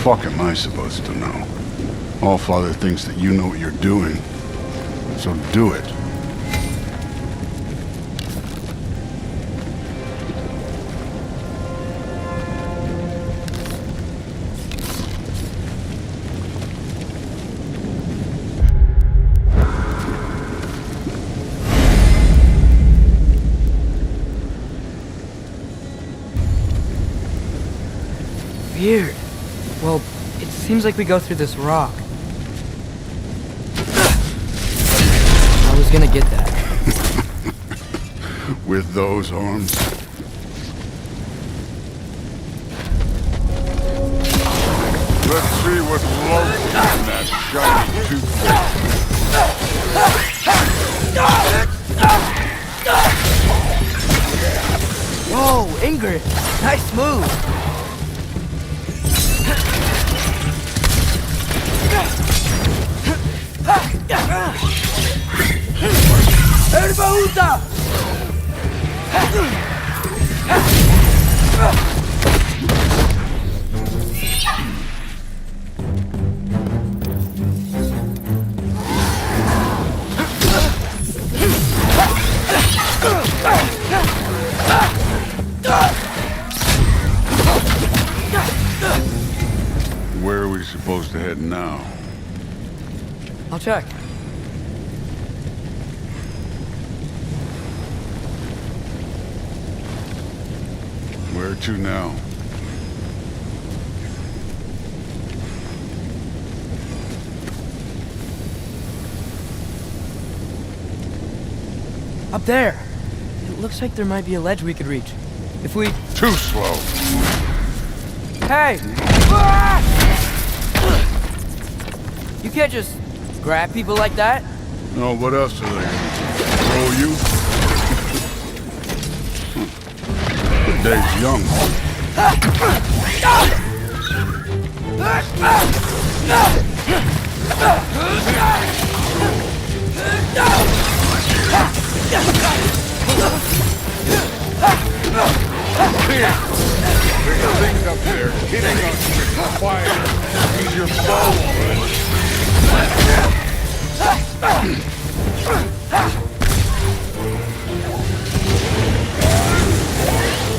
fuck am I supposed to know? Allfather thinks that you know what you're doing, so do it. Weird. Well, it seems like we go through this rock. I was gonna get that. With those arms? Let's see what lurks in that shiny toothpick. Whoa, Ingrid! Nice move! Herbaúta! Where are we supposed to head now? I'll check. Where to now? Up there! It looks like there might be a ledge we could reach. If we... Too slow! Hey! Ah! You can't just grab people like that. No, what else are they gonna do? Throw you? Good day's young. Here! There's things up there hitting us with fire. Use your bow.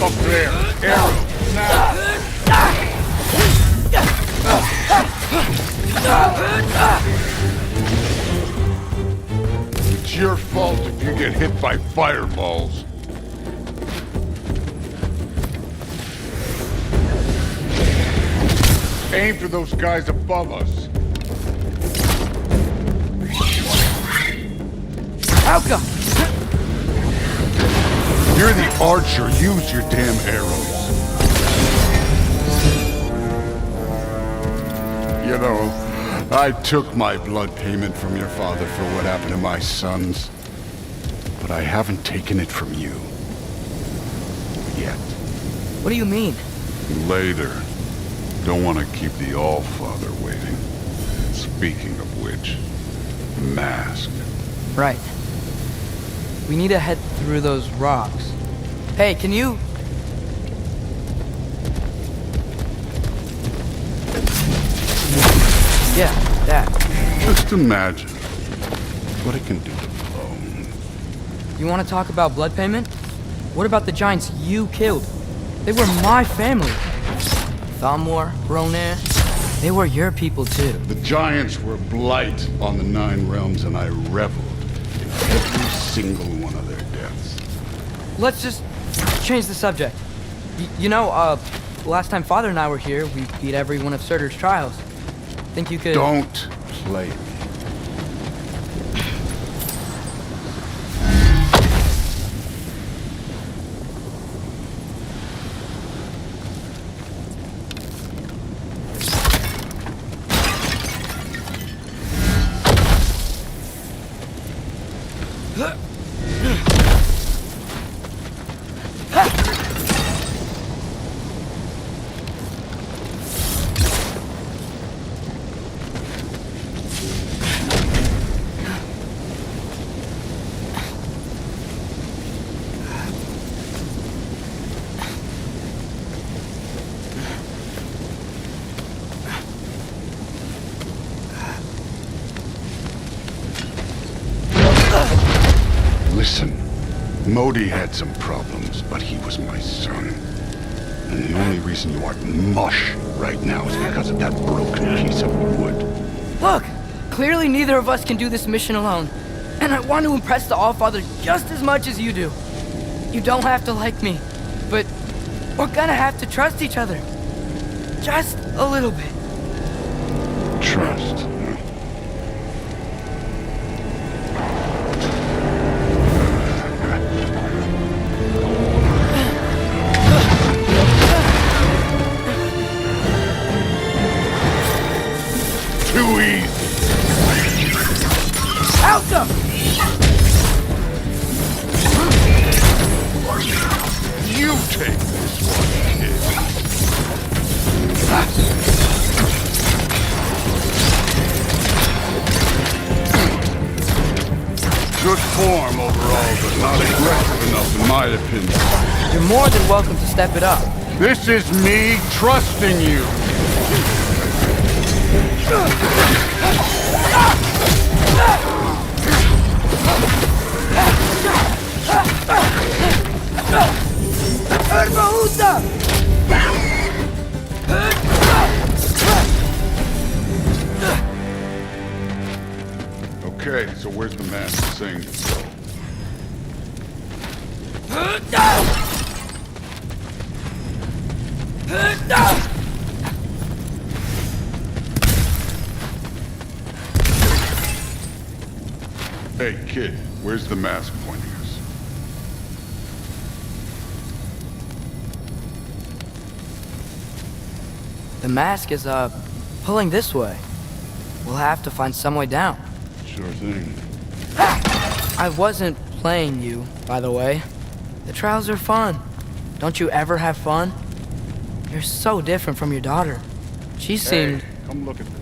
Up there, arrow, now! It's your fault if you get hit by fireballs. Aim for those guys above us. Alka! You're the archer. Use your damn arrows. You know, I took my blood payment from your father for what happened to my sons. But I haven't taken it from you. Yet. What do you mean? Later. Don't want to keep the Allfather waiting. Speaking of which, mask. Right. We need to head through those rocks. Hey, can you... Yeah, that. Just imagine what it can do to bone. You want to talk about blood payment? What about the giants you killed? They were my family. Thamor, Ronair, they were your people too. The giants were blight on the Nine Realms, and I reveled in every single one of their deaths. Let's just change the subject. Last time Father and I were here, we beat every one of Surtur's trials. Think you could... Don't play me. Modi had some problems, but he was my son. And the only reason you aren't mush right now is because of that broken piece of wood. Look! Clearly neither of us can do this mission alone. And I want to impress the Allfather just as much as you do. You don't have to like me, but we're gonna have to trust each other. Just a little bit. Trust. Too easy. Alta! You take this one, kid. Good form overall, but not aggressive enough in my opinion. You're more than welcome to step it up. This is me trusting you. Okay, so where's the master saying to go? Hey, kid, where's the mask pointing us? The mask is, pulling this way. We'll have to find some way down. Sure thing. I wasn't playing you, by the way. The trials are fun. Don't you ever have fun? You're so different from your daughter. She seemed... Hey, come look at this.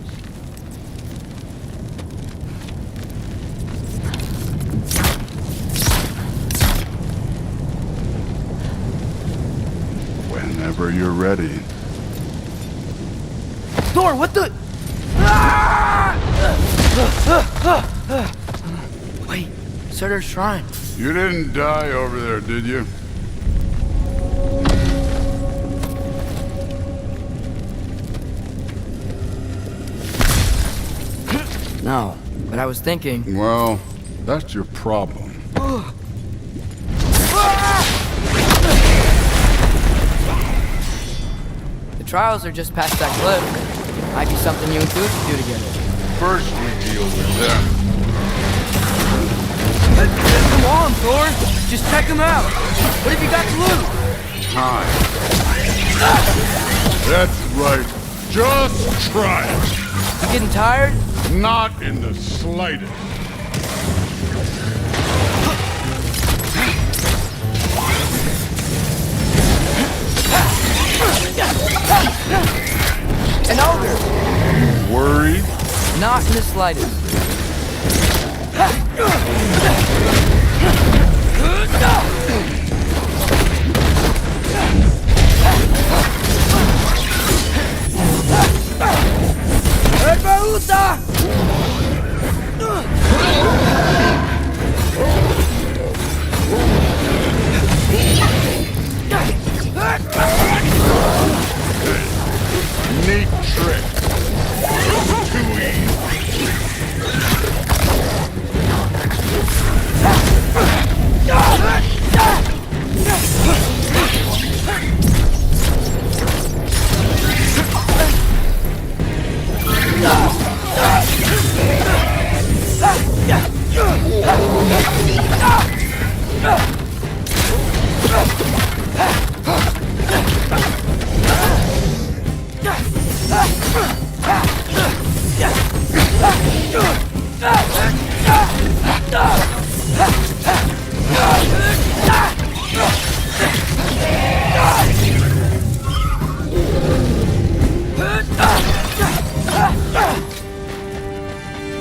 Whenever you're ready. Thor, what the... Wait, Surtur's shrine. You didn't die over there, did you? No, but I was thinking... Well, that's your problem. The trials are just past that cliff. Might be something you and Food could do together. First we deal with them. Come on, Thor! Just check them out! What have you got to lose? Time. That's right. Just try it. You getting tired? Not in the slightest. An ogre! Worried? Not in the slightest. Neat trick. Too easy.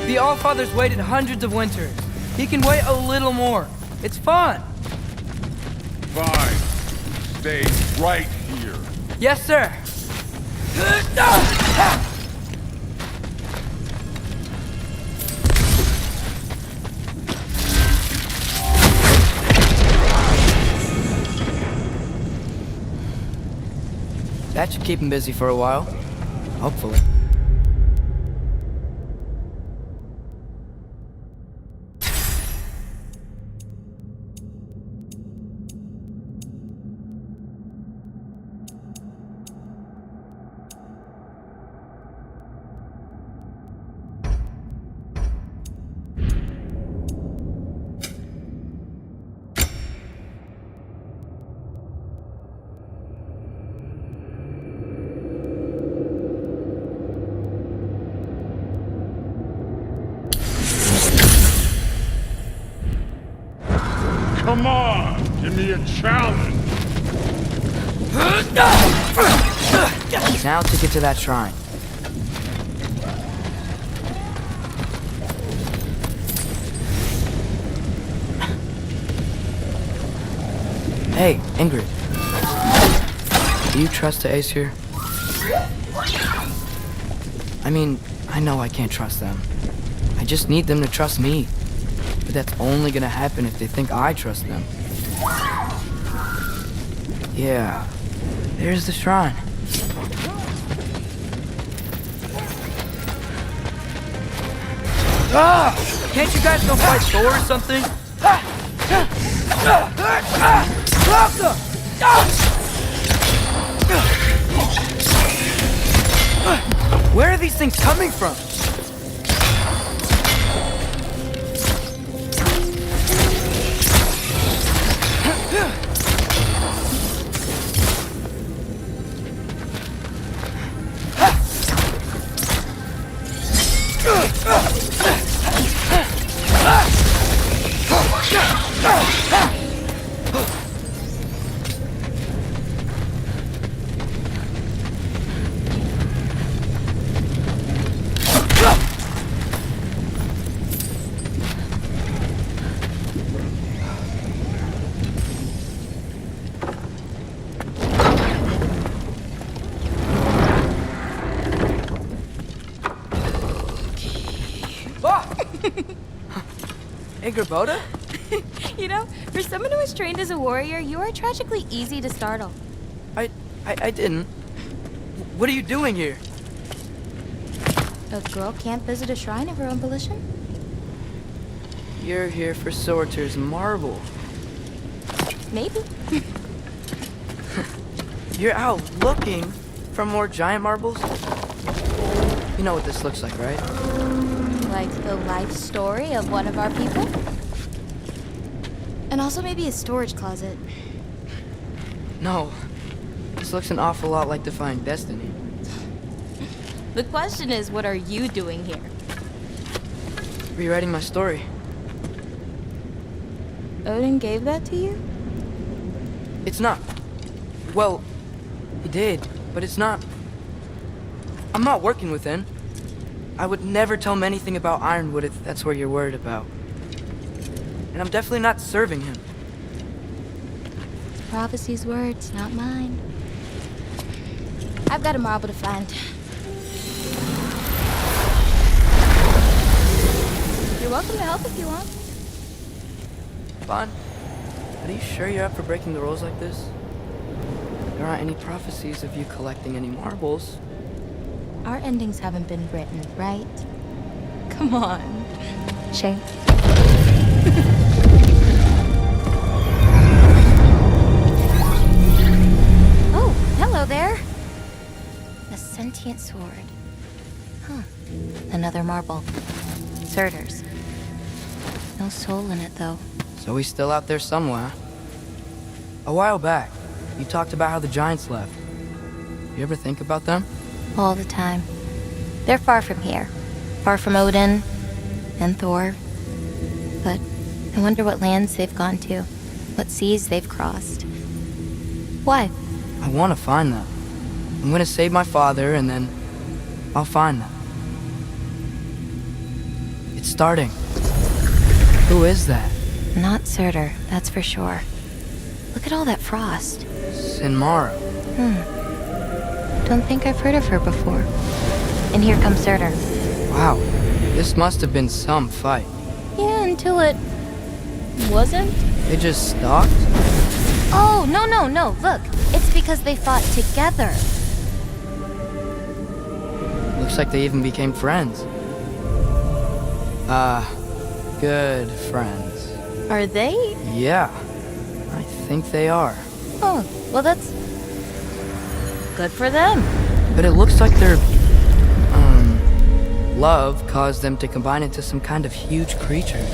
The Allfather's waited hundreds of winters. He can wait a little more. It's fun. Fine. Stay right here. Yes, sir. That should keep him busy for a while. Hopefully. Come on, give me a challenge. Now to get to that shrine. Hey, Ingrid. Do you trust the Aesir? I mean, I know I can't trust them. I just need them to trust me. But that's only gonna happen if they think I trust them. Yeah, there's the shrine. Ah! Can't you guys go fight Thor or something? Where are these things coming from? Hey, Gerboda? You know, for someone who is trained as a warrior, you are tragically easy to startle. I didn't. What are you doing here? A girl can't visit a shrine of her own volition? You're here for Sorter's marble. Maybe. You're out looking for more giant marbles? You know what this looks like, right? Like the life story of one of our people? And also maybe a storage closet. No. This looks an awful lot like Defying Destiny. The question is, what are you doing here? Rewriting my story. Odin gave that to you? It's not. Well, he did, but it's not. I'm not working with him. I would never tell him anything about Ironwood if that's what you're worried about. And I'm definitely not serving him. Prophecy's words, not mine. I've got a marble to find. You're welcome to help if you want. Bon, are you sure you're up for breaking the rules like this? There aren't any prophecies of you collecting any marbles. Our endings haven't been written, right? Come on. Shane. Oh, hello there. A sentient sword. Huh. Another marble. Surtur's. No soul in it, though. So he's still out there somewhere. A while back, you talked about how the giants left. You ever think about them? All the time. They're far from here. Far from Odin and Thor. But I wonder what lands they've gone to. What seas they've crossed. Why? I want to find them. I'm gonna save my father, and then I'll find them. It's starting. Who is that? Not Surtur, that's for sure. Look at all that frost. Sinmara. Don't think I've heard of her before. And here comes Surtur. Wow, this must have been some fight. Yeah, until it wasn't. They just stalked? Oh, no. Look, it's because they fought together. Looks like they even became friends. Good friends. Are they? Yeah, I think they are. Oh, well that's good for them. But it looks like their, love caused them to combine into some kind of huge creature.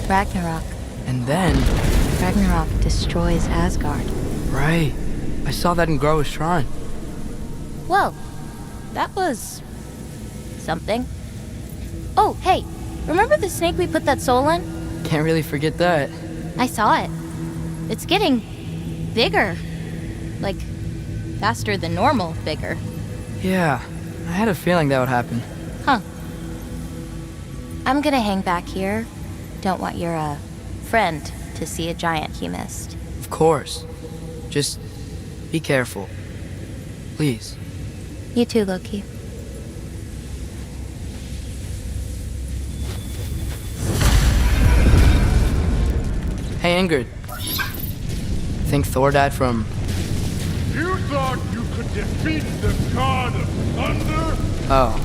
Ragnarok. And then... Ragnarok destroys Asgard. Right. I saw that in Groa's shrine. Well, that was... something. Oh, hey, remember the snake we put that soul in? Can't really forget that. I saw it. It's getting... bigger. Like, faster than normal bigger. Yeah, I had a feeling that would happen. Huh. I'm gonna hang back here. Don't want your, friend to see a giant he missed. Of course. Just be careful. Please. You too, Loki. Hey, Ingrid. Think Thor died from... You thought you could defeat the god of thunder? Oh.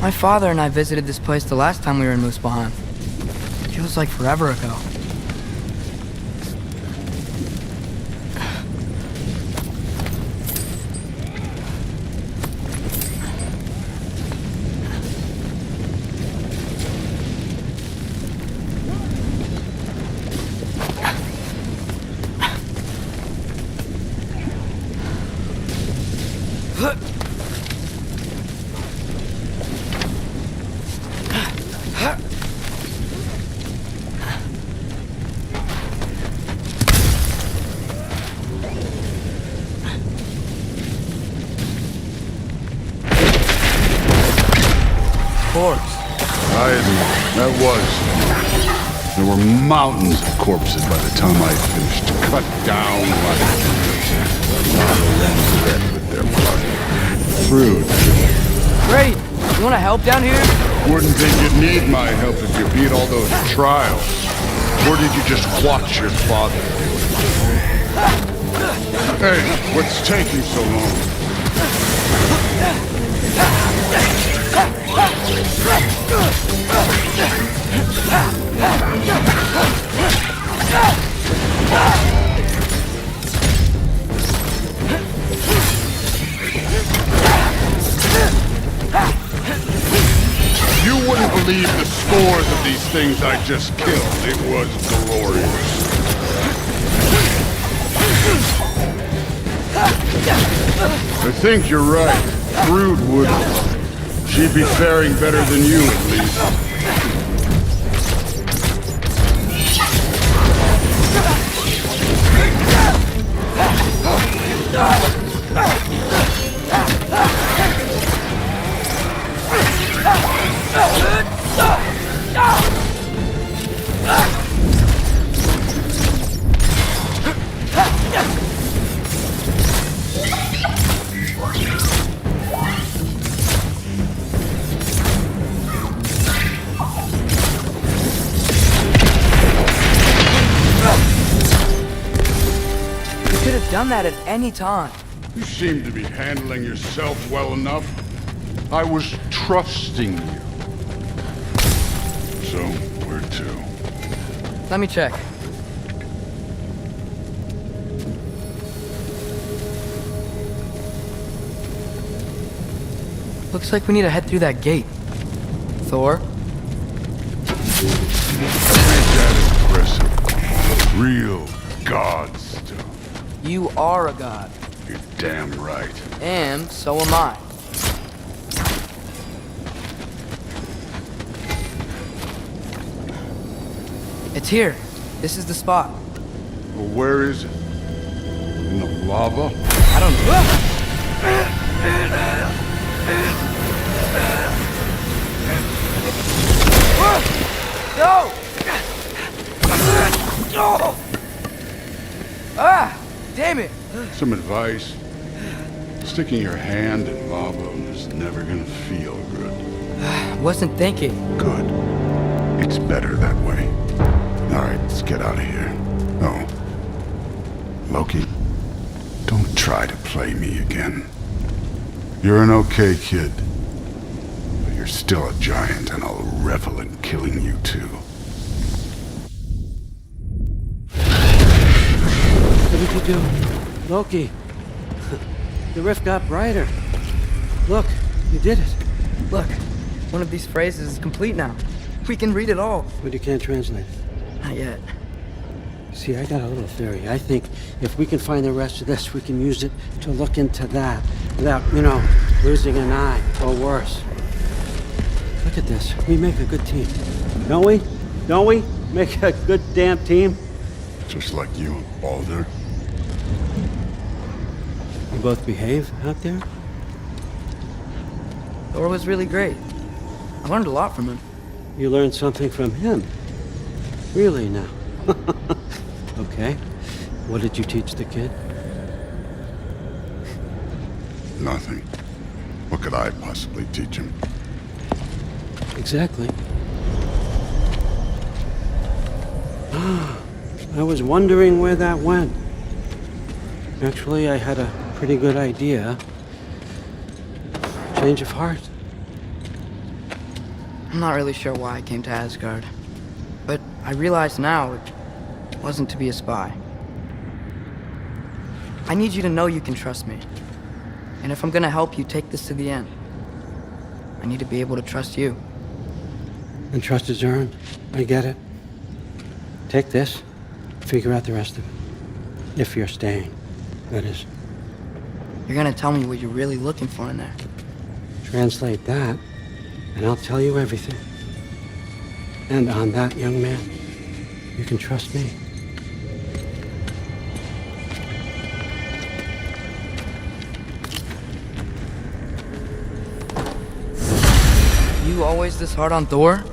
My father and I visited this place the last time we were in Muspelheim. Feels like forever ago. That was. There were mountains of corpses by the time I finished. Cut down like with their blood. Through. Great! You wanna help down here? Wouldn't think you'd need my help if you beat all those trials. Or did you just watch your father do it? Hey, what's taking so long? You wouldn't believe the scores of these things I just killed. It was glorious. I think you're right. Brood wouldn't. She'd be faring better than you, at least. Done that at any time. You seem to be handling yourself well enough. I was trusting you. So, where to? Let me check. Looks like we need to head through that gate. Thor? Ain't that impressive? Real god stuff. You are a god. You're damn right. And so am I. It's here. This is the spot. Well, where is it? In the lava? I don't know. No! Ah! Damn it! Some advice? Sticking your hand in lava is never gonna feel good. Wasn't thinking. Good. It's better that way. Alright, let's get out of here. Oh. Loki, don't try to play me again. You're an okay kid. But you're still a giant, and I'll revel in killing you too. What did you do? Loki. The rift got brighter. Look, you did it. Look, one of these phrases is complete now. We can read it all. But you can't translate it. Not yet. See, I got a little theory. I think if we can find the rest of this, we can use it to look into that without, losing an eye or worse. Look at this. We make a good team. Don't we? Don't we? Make a good damn team? Just like you and Baldur. You both behave out there? Thor was really great. I learned a lot from him. You learned something from him? Really now? Okay. What did you teach the kid? Nothing. What could I possibly teach him? Exactly. I was wondering where that went. Actually, I had a pretty good idea. Change of heart. I'm not really sure why I came to Asgard. But I realize now it wasn't to be a spy. I need you to know you can trust me. And if I'm gonna help you take this to the end, I need to be able to trust you. And trust is earned. I get it. Take this. Figure out the rest of it. If you're staying, that is. You're gonna tell me what you're really looking for in there. Translate that, and I'll tell you everything. And on that, young man, you can trust me. You always this hard on Thor?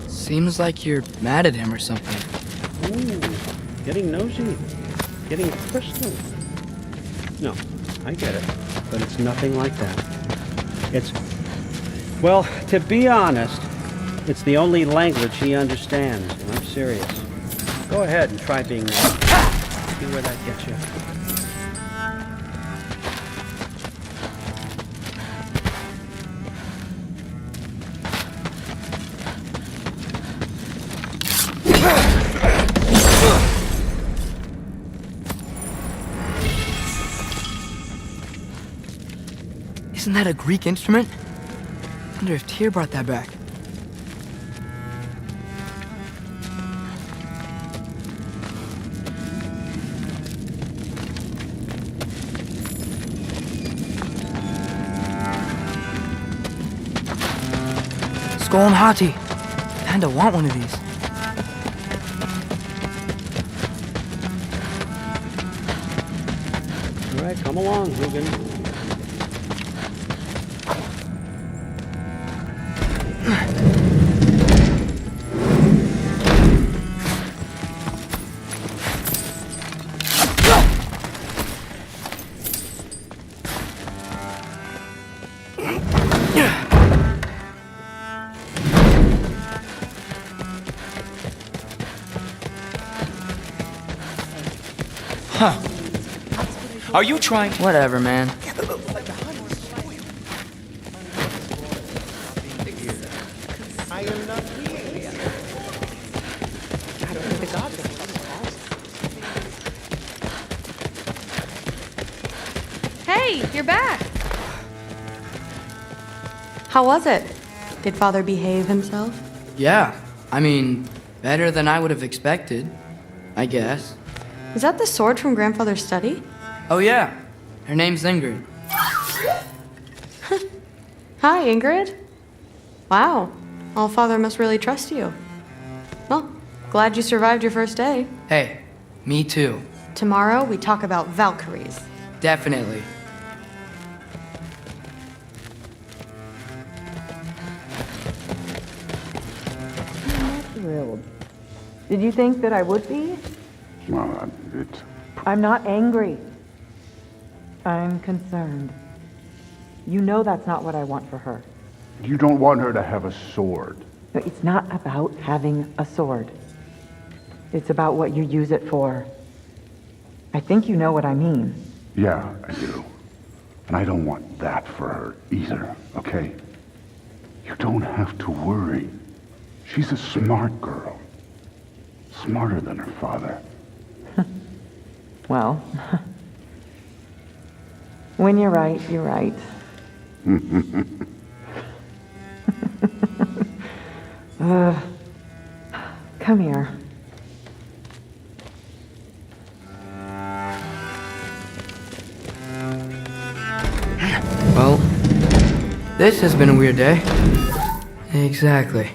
Seems like you're mad at him or something. Ooh, getting nosy. Getting personal. No, I get it. But it's nothing like that. Well, to be honest, it's the only language he understands, and I'm serious. Go ahead and try being nice. See where that gets you. Isn't that a Greek instrument? Wonder if Tyr brought that back. Skull and Hati. Kinda want one of these. All right, come along, Hugin. Huh. Are you trying to... Whatever, man. Hey, you're back. How was it? Did Father behave himself? Yeah, I mean, better than I would have expected, I guess. Is that the sword from Grandfather's study? Oh yeah, her name's Ingrid. Hi, Ingrid. Wow, Allfather must really trust you. Well, glad you survived your first day. Hey, me too. Tomorrow we talk about Valkyries. Definitely. Thrilled. Did you think that I would be? Well, I'm not angry. I'm concerned. You know that's not what I want for her. You don't want her to have a sword. But it's not about having a sword. It's about what you use it for. I think you know what I mean. Yeah, I do. And I don't want that for her either, okay? You don't have to worry. She's a smart girl. Smarter than her father. Well, when you're right, you're right. Come here. Well, this has been a weird day. Exactly.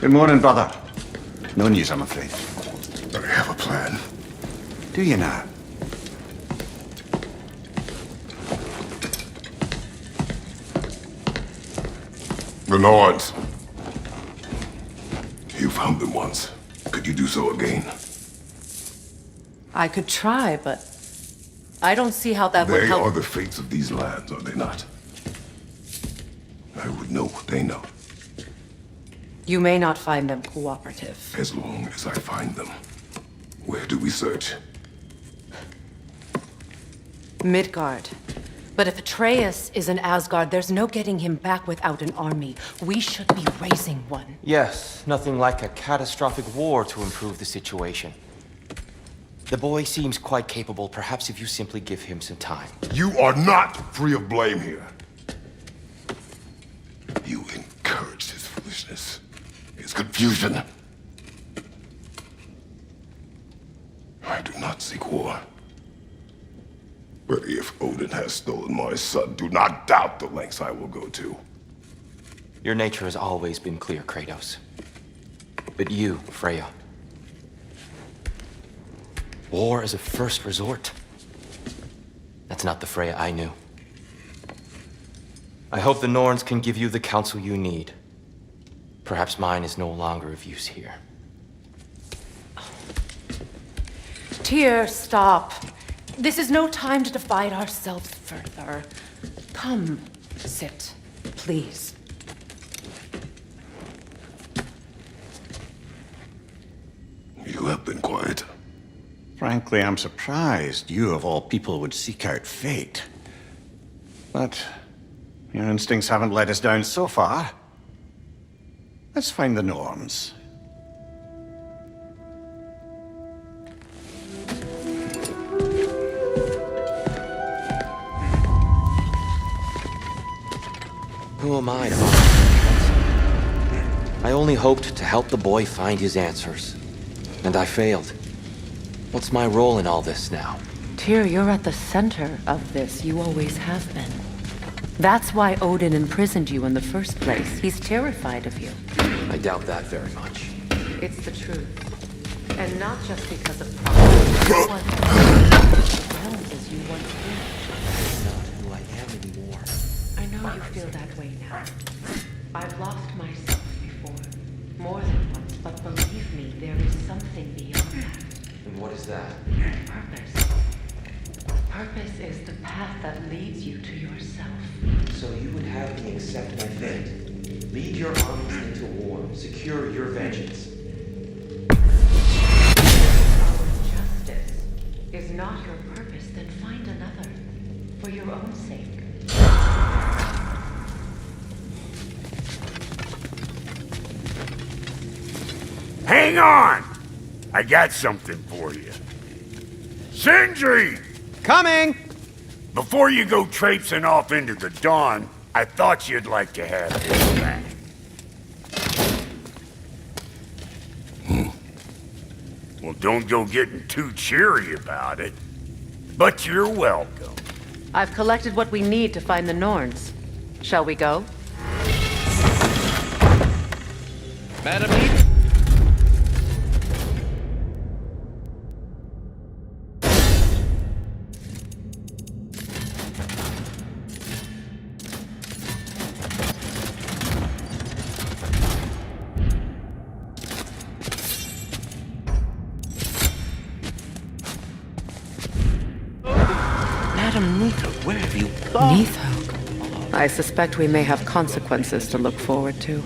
Good morning, brother. No news, I'm afraid. I have a plan. Do you now? The Nords. You found them once. Could you do so again? I could try, but I don't see how that would They help. are the fates of these lands, are they not? I would know what they know, You may not find them cooperative. as long as I find them. Where do we search? Midgard. But if Atreus is in Asgard, there's no getting him back without an army. We should be raising one. Yes, nothing like a catastrophic war to improve the situation. The boy seems quite capable. Perhaps if you simply give him some time. You are not free of blame here. You encouraged his foolishness, his confusion. I do not seek war. But if Odin has stolen my son, do not doubt the lengths I will go to. Your nature has always been clear, Kratos. But you, Freya. War as a first resort. That's not the Freya I knew. I hope the Norns can give you the counsel you need. Perhaps mine is no longer of use here. Tyr, stop. This is no time to divide ourselves further. Come, sit, please. You have been quiet. Frankly, I'm surprised you, of all people, would seek out fate. But your instincts haven't let us down so far. Let's find the Norns. Who am I to offer counsel? I only hoped to help the boy find his answers. And I failed. What's my role in all this now? Tyr, you're at the center of this. You always have been. That's why Odin imprisoned you in the first place. He's terrified of you. I doubt that very much. It's the truth. And not just because of problems. You want friends as you once did. That's not who I am anymore. I know you feel that way now. I've lost myself before. More than once, but believe me, there is something beyond that. And what is that? Purpose. Purpose is the path that leads you to yourself. So you would have me accept my fate. Lead your armies into war. Secure your vengeance. Our justice is not your purpose, then find another. For your own sake. Hang on! I got something for you. Sindri! Coming! Before you go traipsing off into the dawn, I thought you'd like to have this back. Well, don't go getting too cheery about it. But you're welcome. I've collected what we need to find the Norns. Shall we go? Madam Where have you gone? Neathhook. I suspect we may have consequences to look forward to.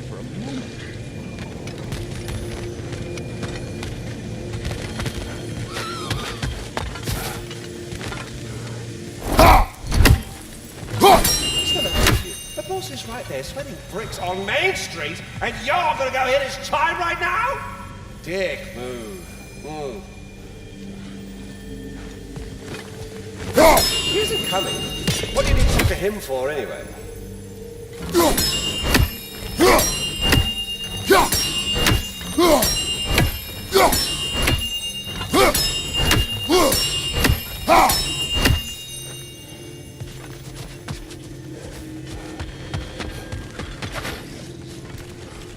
The boss is right there, sweating bricks on Main Street, and you're gonna go hit his chime right now? Dick, move. Move. He isn't coming. What do you need to talk to him for, anyway?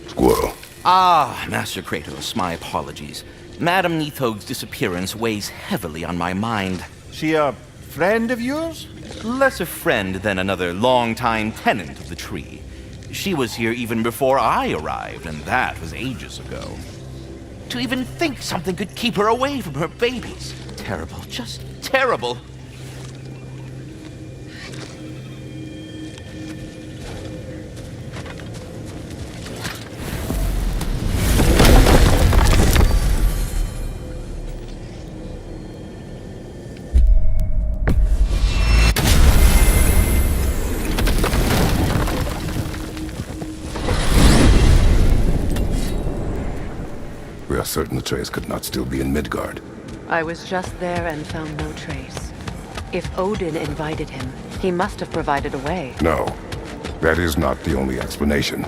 Squirrel. Ah, Master Kratos, my apologies. Madame Neathog's disappearance weighs heavily on my mind. She a friend of yours? Less a friend than another long-time tenant of the tree. She was here even before I arrived, and that was ages ago. To even think something could keep her away from her babies. Terrible, just terrible. We are certain the trace could not still be in Midgard. I was just there and found no trace. If Odin invited him, he must have provided a way. No, that is not the only explanation.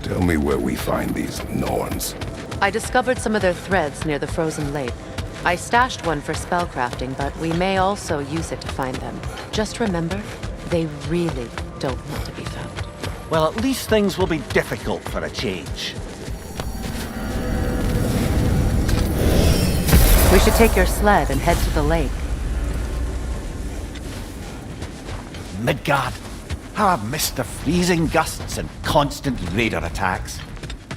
Tell me where we find these Norns. I discovered some of their threads near the frozen lake. I stashed one for spellcrafting, but we may also use it to find them. Just remember, they really don't want to be found. Well, at least things will be difficult for a change. We should take your sled and head to the lake. Midgard. How I've missed the freezing gusts and constant raider attacks.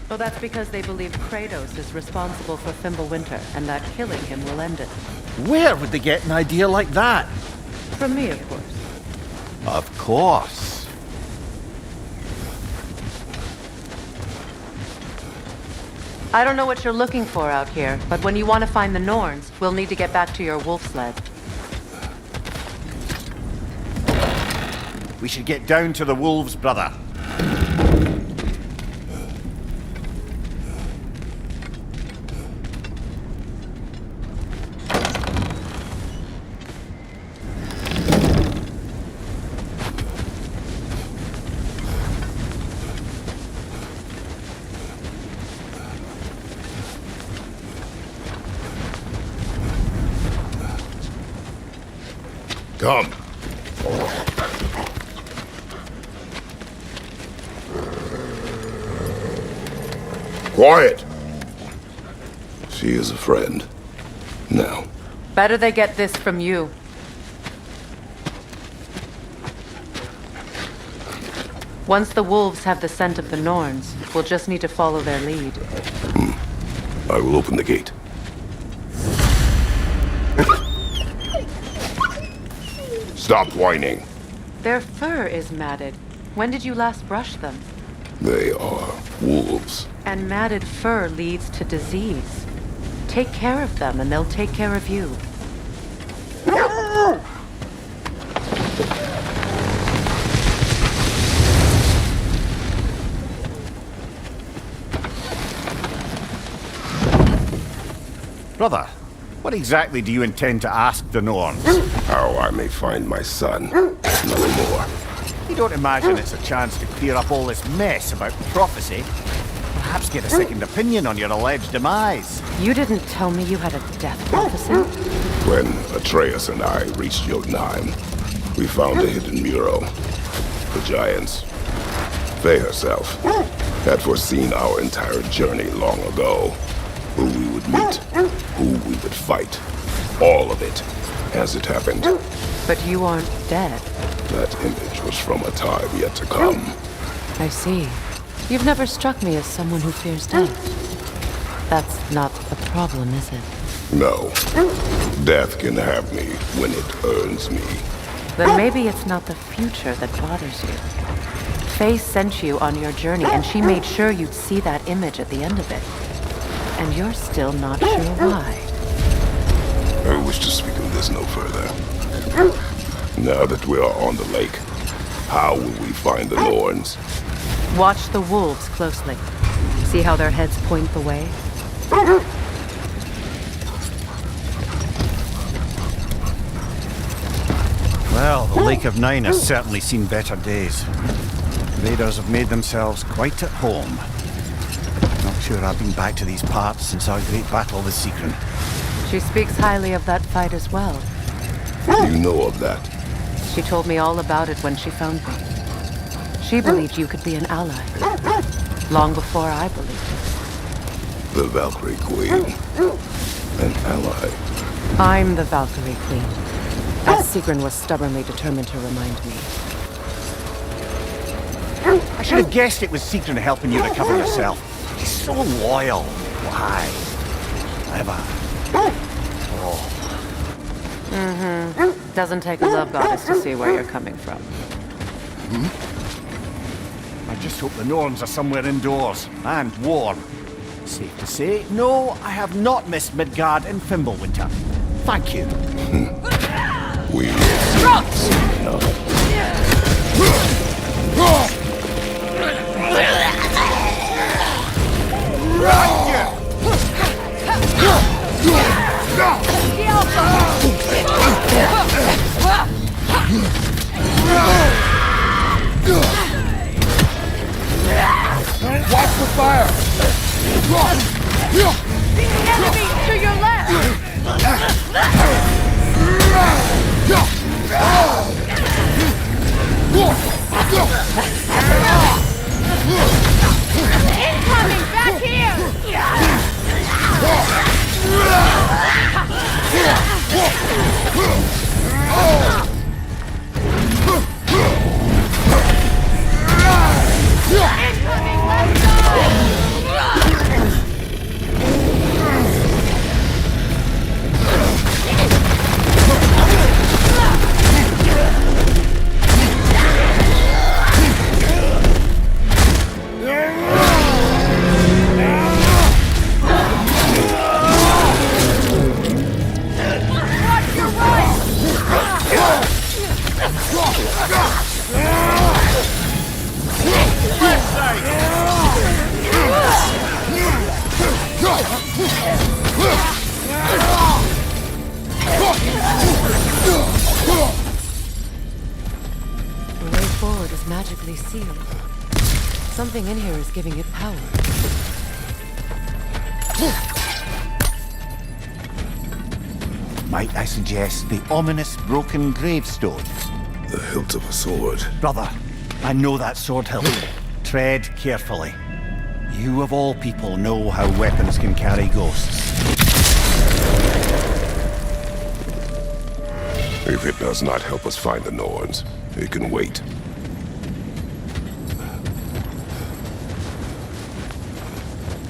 Well, that's because they believe Kratos is responsible for Fimbulwinter, and that killing him will end it. Where would they get an idea like that? From me, of course. Of course. I don't know what you're looking for out here, but when you want to find the Norns, we'll need to get back to your wolf sled. We should get down to the wolves, brother. Come. Quiet. She is a friend. Now. Better they get this from you. Once the wolves have the scent of the Norns, we'll just need to follow their lead. I will open the gate. Stop whining. Their fur is matted. When did you last brush them? They are wolves. And matted fur leads to disease. Take care of them, and they'll take care of you. Brother, what exactly do you intend to ask the Norns? How I may find my son. Nothing more. You don't imagine it's a chance to clear up all this mess about prophecy? Perhaps get a second opinion on your alleged demise. You didn't tell me you had a death prophecy? When Atreus and I reached Jotunheim, we found a hidden mural. The giants, Faye herself, had foreseen our entire journey long ago. Who we would meet, who we would fight. All of it, as it happened. But you aren't dead. That image was from a time yet to come. I see. You've never struck me as someone who fears death. That's not the problem, is it? No. Death can have me when it earns me. Then maybe it's not the future that bothers you. Faye sent you on your journey, and she made sure you'd see that image at the end of it. And you're still not sure why. I wish to speak of this no further. Now that we are on the lake, how will we find the Norns? Watch the wolves closely. See how their heads point the way? Well, the Lake of Nine has certainly seen better days. Raiders have made themselves quite at home. Not sure I've been back to these parts since our great battle with Sigrun. She speaks highly of that fight as well. You know of that? She told me all about it when she found me. She believed you could be an ally. Long before I believed it. The Valkyrie Queen. An ally. I'm the Valkyrie Queen. As Sigrun was stubbornly determined to remind me. I should have guessed it was Sigrun helping you recover yourself. She's so loyal. Why? Clever. Oh. Mm-hmm. Doesn't take a love goddess to see where you're coming from. I just hope the Norns are somewhere indoors and warm. Safe to say, no, I have not missed Midgard in Fimbulwinter. Thank you. We will see enough. Watch the fire! The enemy to your left! Incoming! Back here! Incoming! Let's go! The way forward is magically sealed. Something in here is giving it power. Might I suggest the ominous broken gravestone? The hilt of a sword. Brother, I know that sword hilt. Tread carefully. You of all people know how weapons can carry ghosts. If it does not help us find the Norns, it can wait.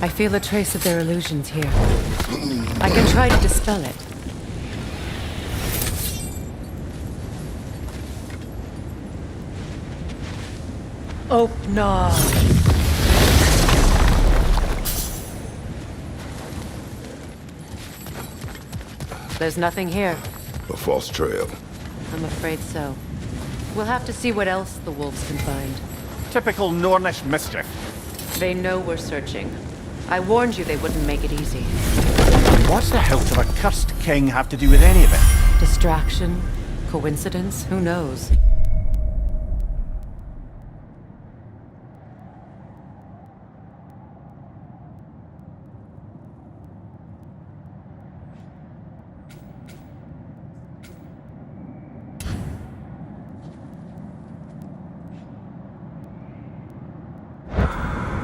I feel a trace of their illusions here. I can try to dispel it. Oh, no. There's nothing here. A false trail. I'm afraid so. We'll have to see what else the wolves can find. Typical Nornish mischief. They know we're searching. I warned you they wouldn't make it easy. What's the hilt of a cursed king have to do with any of it? Distraction? Coincidence? Who knows?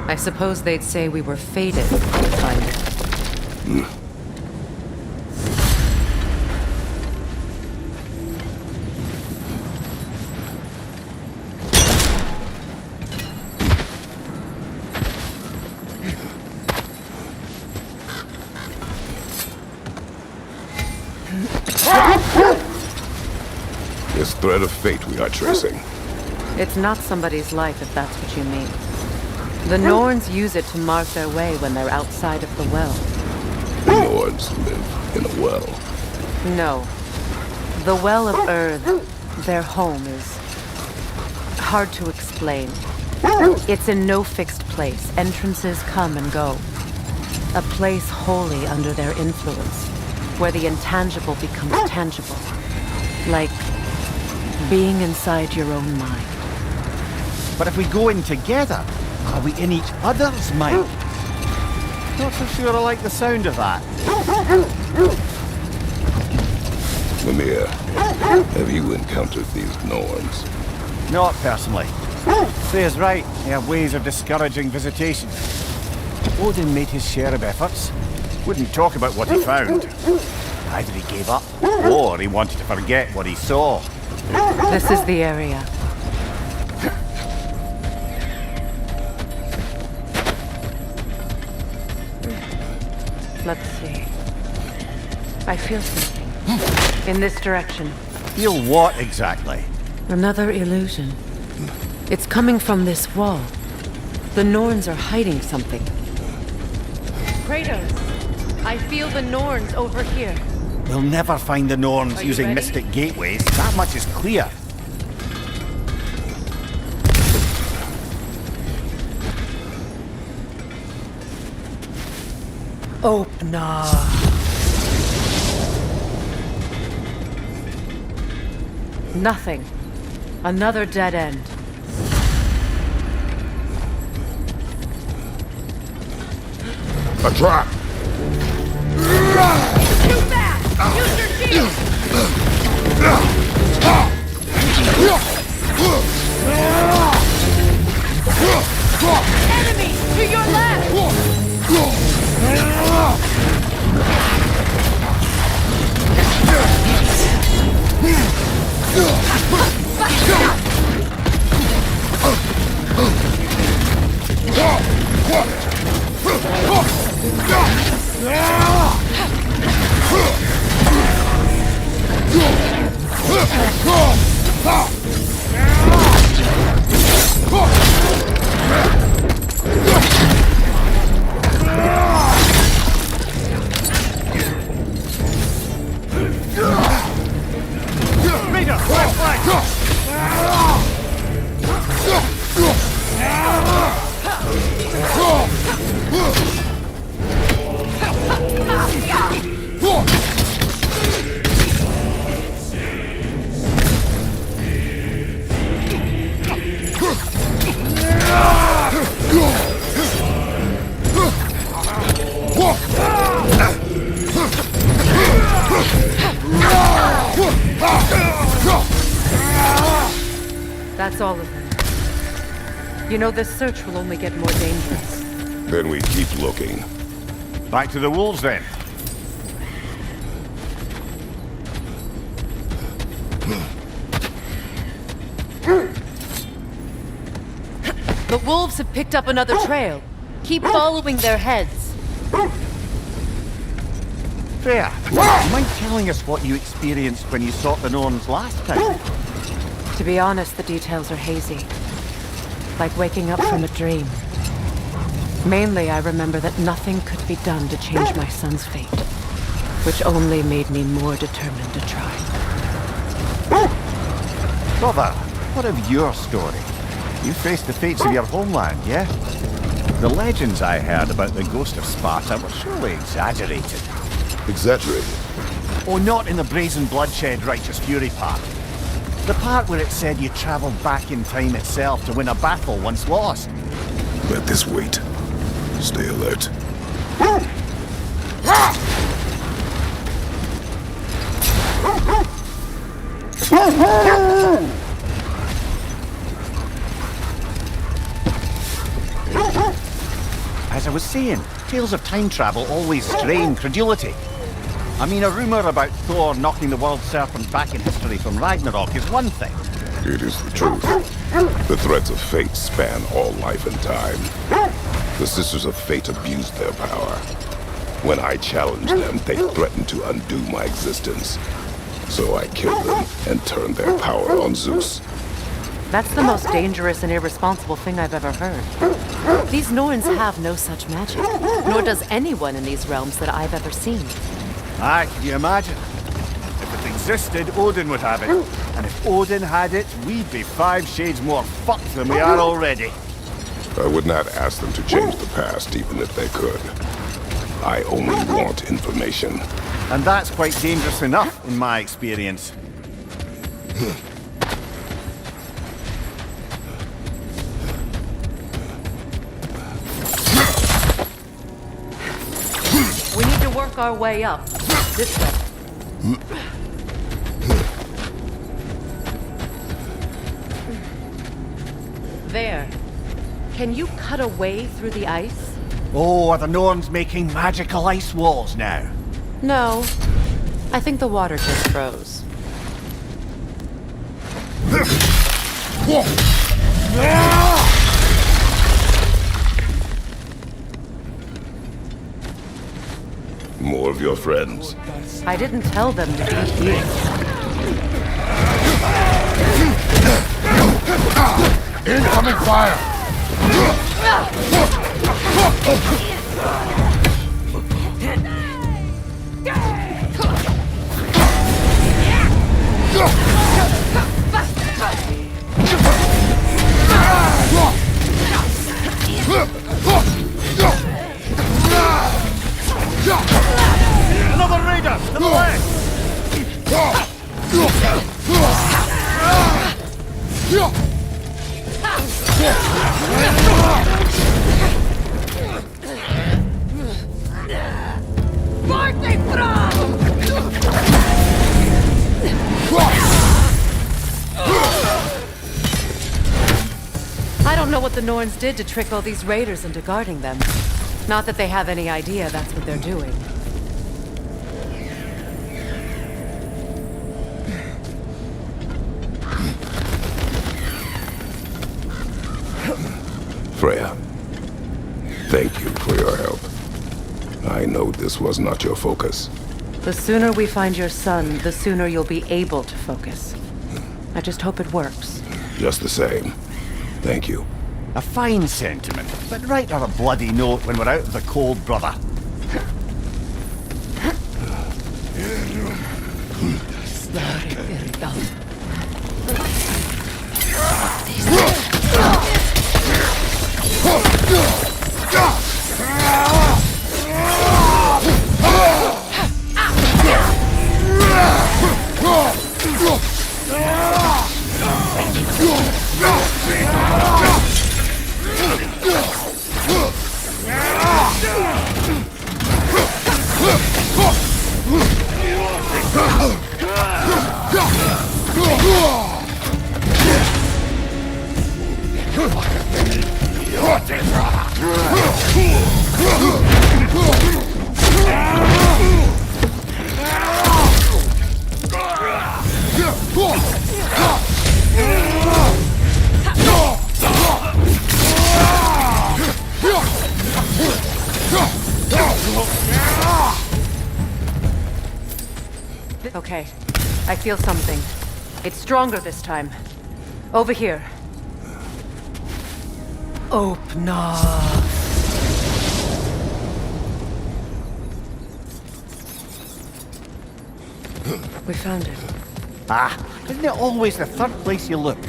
I suppose they'd say we were fated to find it. This thread of fate we are tracing. It's not somebody's life, if that's what you mean. The Norns use it to mark their way when they're outside of the well. The Norns live in a well. No. The Well of Earth, their home, is hard to explain. It's in no fixed place. Entrances come and go. A place wholly under their influence, where the intangible becomes tangible. Like being inside your own mind. But if we go in together, are we in each other's mind? Not so sure I like the sound of that. Mimir, have you encountered these Norns? Not personally. Freya's right, they have ways of discouraging visitation. Odin made his share of efforts. Wouldn't talk about what he found. Either he gave up, or he wanted to forget what he saw. This is the area. Let's see. I feel something. In this direction. Feel what exactly? Another illusion. It's coming from this wall. The Norns are hiding something. Kratos, I feel the Norns over here. We'll never find the Norns Are you using ready? mystic gateways. That much is clear. Oh, no. Nothing. Another dead end. A trap! Too fast! Use your shield! Enemy! To your left! That's all of them. You know, this search will only get more dangerous. Then we keep looking. Back to the wolves then. The wolves have picked up another trail. Keep following their heads. Freya, do you mind telling us what you experienced when you sought the Norns last time? To be honest, the details are hazy. Like waking up from a dream. Mainly, I remember that nothing could be done to change my son's fate, which only made me more determined to try. Brother, what of your story? You faced the fates of your homeland, yeah? The legends I heard about the ghost of Sparta were surely exaggerated. Exaggerated? Oh, not in the brazen bloodshed righteous fury part. The part where it said you travelled back in time itself to win a battle once lost. Let this wait. Stay alert. As I was saying, tales of time travel always strain credulity. I mean, a rumour about Thor knocking the world serpent back in history from Ragnarok is one thing. It is the truth. The threads of fate span all life and time. The Sisters of Fate abused their power. When I challenged them, they threatened to undo my existence. So I killed them and turned their power on Zeus. That's the most dangerous and irresponsible thing I've ever heard. These Norns have no such magic, nor does anyone in these realms that I've ever seen. Aye, can you imagine? If it existed, Odin would have it. And if Odin had it, we'd be 5 shades more fucked than we are already. I would not ask them to change the past, even if they could. I only want information. And that's quite dangerous enough, in my experience. We need to work our way up. This way. There. Can you cut a way through the ice? Oh, are the Norns making magical ice walls now? No. I think the water just froze. More of your friends. I didn't tell them to be here. Incoming fire! Another raider! To the left! I don't know what the Norns did to trick all these raiders into guarding them. Not that they have any idea that's what they're doing. Freya, thank you for your help. I know this was not your focus. The sooner we find your son, the sooner you'll be able to focus. I just hope it works. Just the same. Thank you. A fine sentiment, but write her a bloody note when we're out of the cold, brother. Okay. I feel something. It's stronger this time. Over here. Open up. We found it. Ah, isn't it always the third place you look?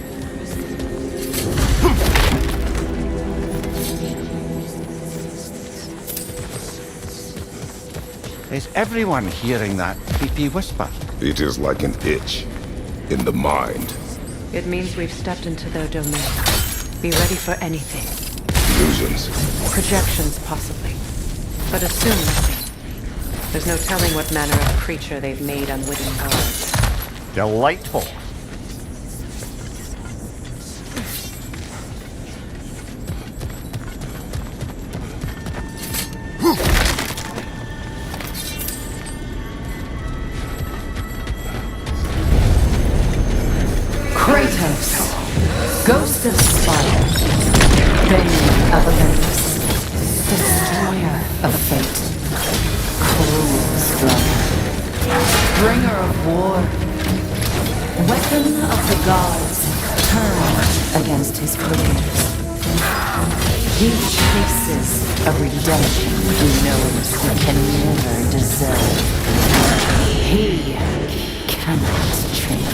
Is everyone hearing that creepy whisper? It is like an itch in the mind. It means we've stepped into their domain. Be ready for anything. Illusions. Projections, possibly. But assume nothing. There's no telling what manner of creature they've made unwitting gods. Delightful. Kratos, Ghost of Sparta, Bane of Olympus, Destroyer of Fate, Cruel Struggle, Bringer of War, Weapon of the Gods, turned against his creators. He chases a redemption he knows he can never deserve. He cannot change.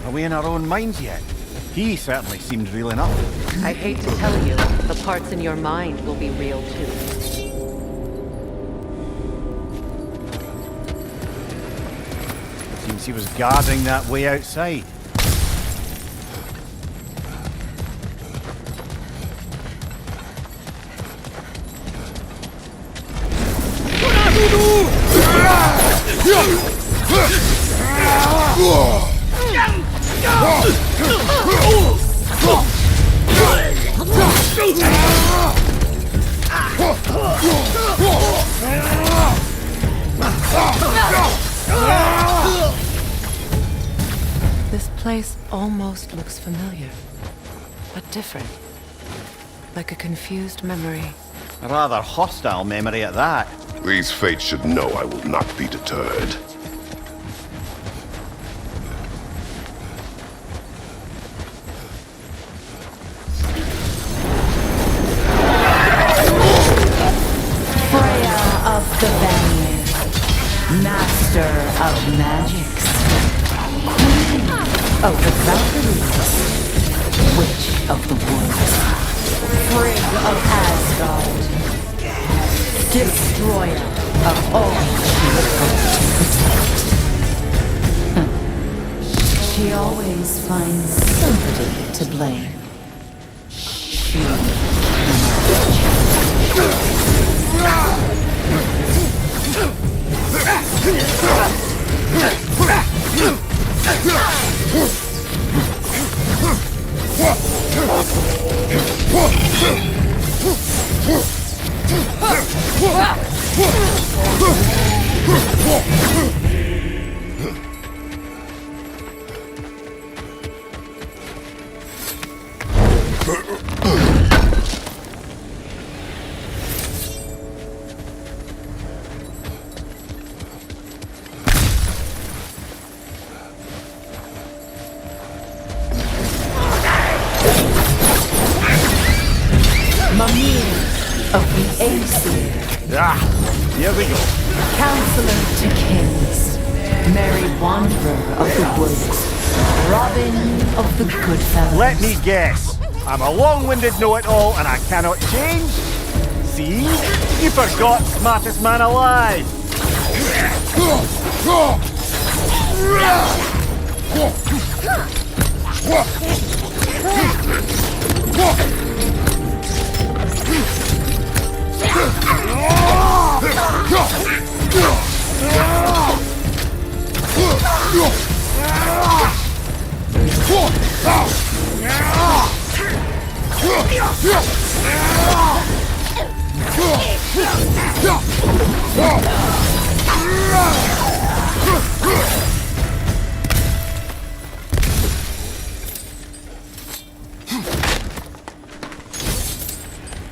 Are we in our own minds yet? He certainly seemed real enough. I hate to tell you, the parts in your mind will be real too. Seems he was guarding that way outside. This place almost looks familiar, but different. Like a confused memory. A rather hostile memory at that. These fates should know I will not be deterred. Freya of the Vanir, Master of Magics, Queen of the Valkyries, Witch of the Woods, Frigg of Asgard, Destroyer of all she was going to protect. She always finds somebody to blame. She Mimir of the Aesir. Ah, here we go. Counselor to Kings, Merry Wanderer of the Woods, Robin of the Goodfellas. Let me guess. I'm a long-winded know-it-all and I cannot change? See? You forgot smartest man alive.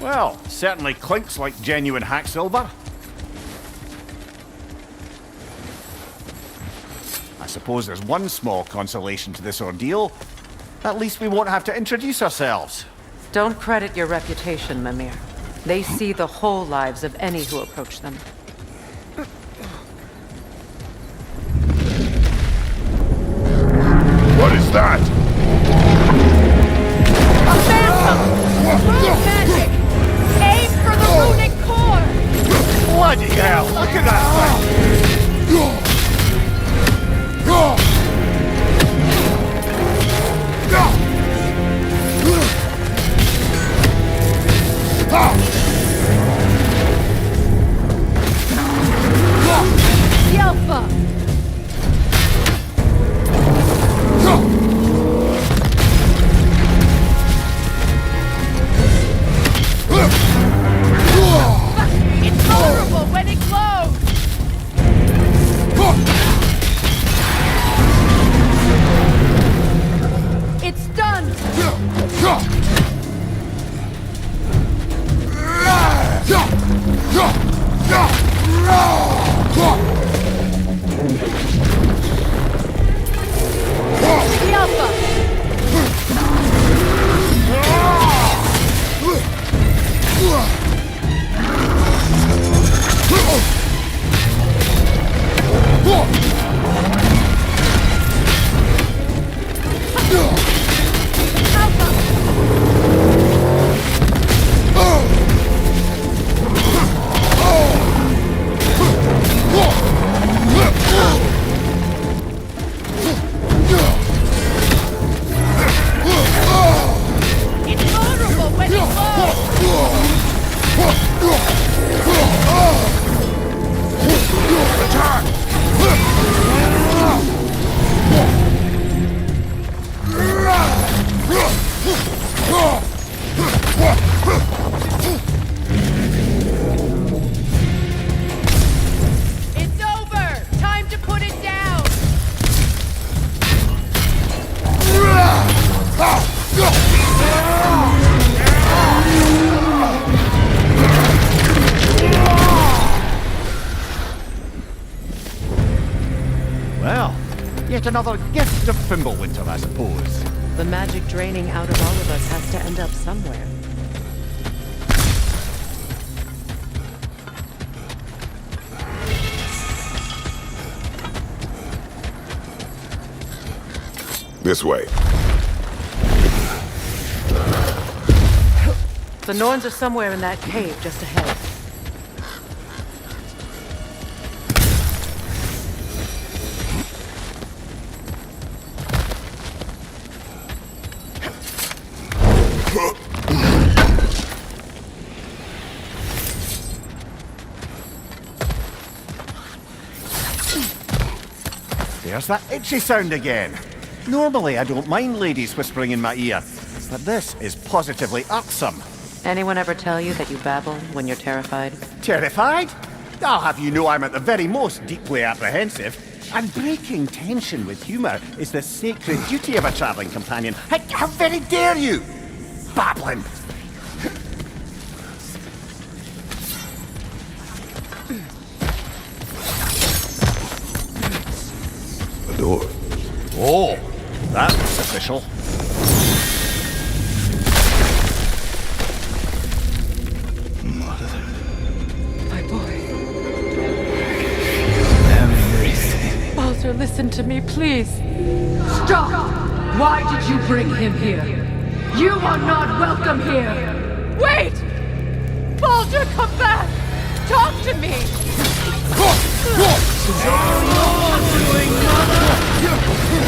Well, certainly clinks like genuine hack silver. I suppose there's one small consolation to this ordeal. At least we won't have to introduce ourselves. Don't credit your reputation, Mimir. They see the whole lives of any who approach them. What is that? A phantom! Rune magic! Aim for the runic core! Bloody hell! Look at that thing! Yelpa! It's vulnerable when it glows! It's done! It's vulnerable when it It's over! Time to put it down! Well, yet another gift of Fimbulwinter, I suppose. The magic draining out of all of us has to end up somewhere. This way. The Norns are somewhere in that cave just ahead. There's that itchy sound again. Normally I don't mind ladies whispering in my ear, but this is positively irksome. Anyone ever tell you that you babble when you're terrified? Terrified? I'll have you know I'm at the very most deeply apprehensive. And breaking tension with humour is the sacred duty of a travelling companion. How very dare you! Babbling! A door. Oh, that was official. My boy. Baldur, listen to me, please. Stop! Why did you bring him here? You are not welcome here! Wait! Baldur, come back! Talk to me!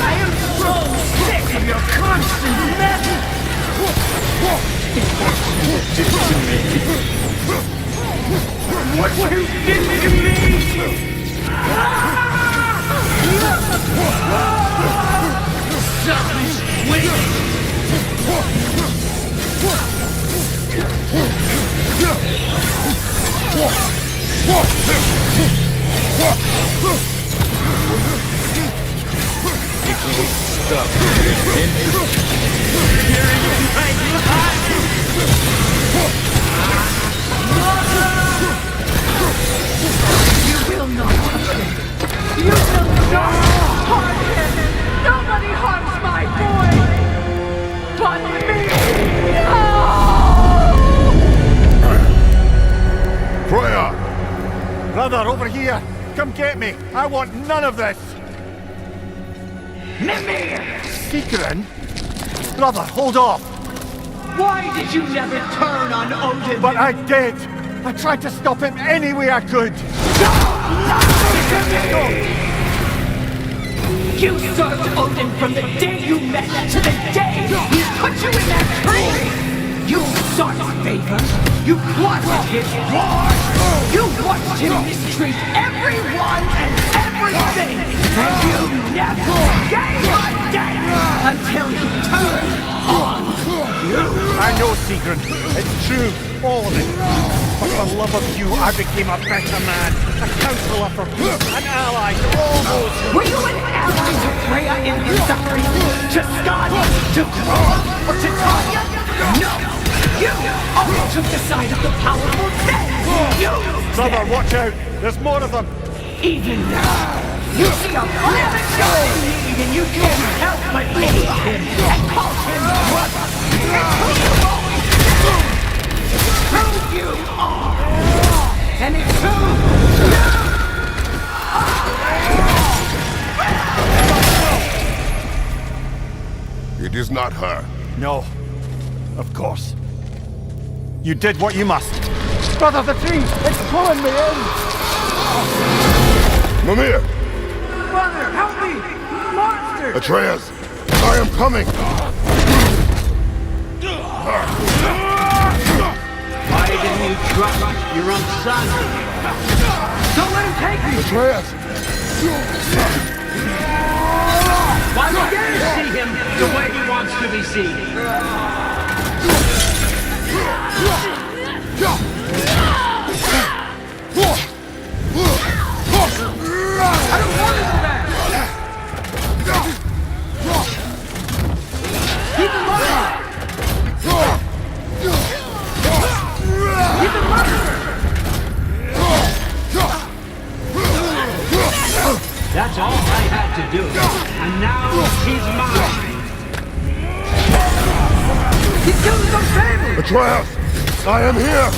I am so sick of your constant mess! What you did to me! Selfish wicked! You will not touch him. You will not harm him. Nobody harms my boy but me. Freya! Brother, over here! Come get me! I want none of this! Mimir! Secret? Brother, hold off! Why did you never turn on Odin? But I did! I tried to stop him any way I could! You served Odin from the day you met to the day he put you in that tree! You sought favor, you plotted his war, you watched him mistreat everyone and everything, and you never gave a damn until he turned on you! I know, Secret. It's true, all of it. But for the love of you, I became a better man, a counselor for peace, an ally to all those who... Were you an ally to Freya in her suffering? To Skadi? To Grog? Or to Tanya? No! You only took the side of the powerful then! You Brother, watch out! There's more of them! Even now, you see a flaming guy in need and you can't help but aid him and call him brother! It's who you always been! It's who you are! And it's who It is not her. No. Of course. You did what you must. Brother, the tree! It's pulling me in! Mimir! Brother, help me! Monster! Atreus! I am coming! Why didn't you trust your own son? Don't let him take you! Atreus! Why can't you see him the way he wants to be seen? I don't want him back! Keep him alive! Keep him alive! That's all I had to do. And now he's mine. He's killing some family! Atreus! I am here!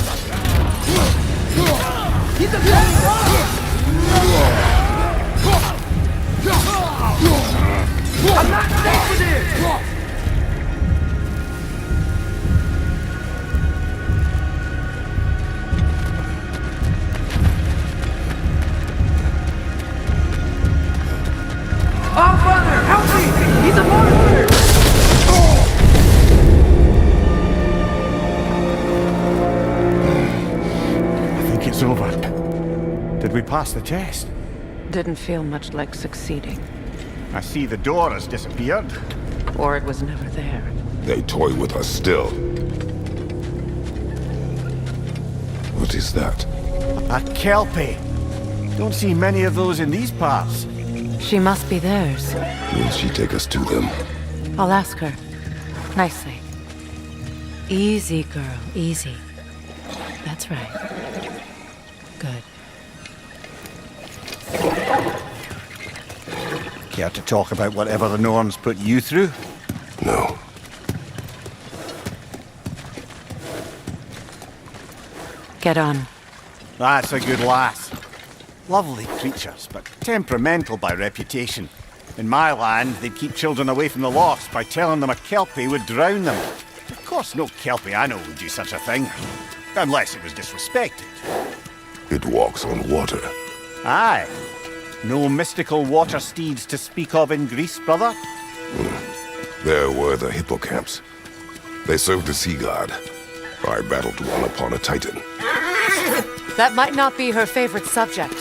He's a bad brother! I'm not safe with him! Oh, brother, help me! He's a monster! I think it's over. Did we pass the test? Didn't feel much like succeeding. I see the door has disappeared. Or it was never there. They toy with us still. What is that? A Kelpie. Don't see many of those in these parts. She must be theirs. Will she take us to them? I'll ask her. Nicely. Easy, girl. Easy. That's right. Good. Care to talk about whatever the Norns put you through? No. Get on. That's a good lass. Lovely creatures, but temperamental by reputation. In my land, they'd keep children away from the lost by telling them a Kelpie would drown them. Of course, no Kelpie I know would do such a thing. Unless it was disrespected. It walks on water. Aye. No mystical water steeds to speak of in Greece, brother? There were the hippocamps. They served the sea god. I battled one upon a titan. That might not be her favorite subject.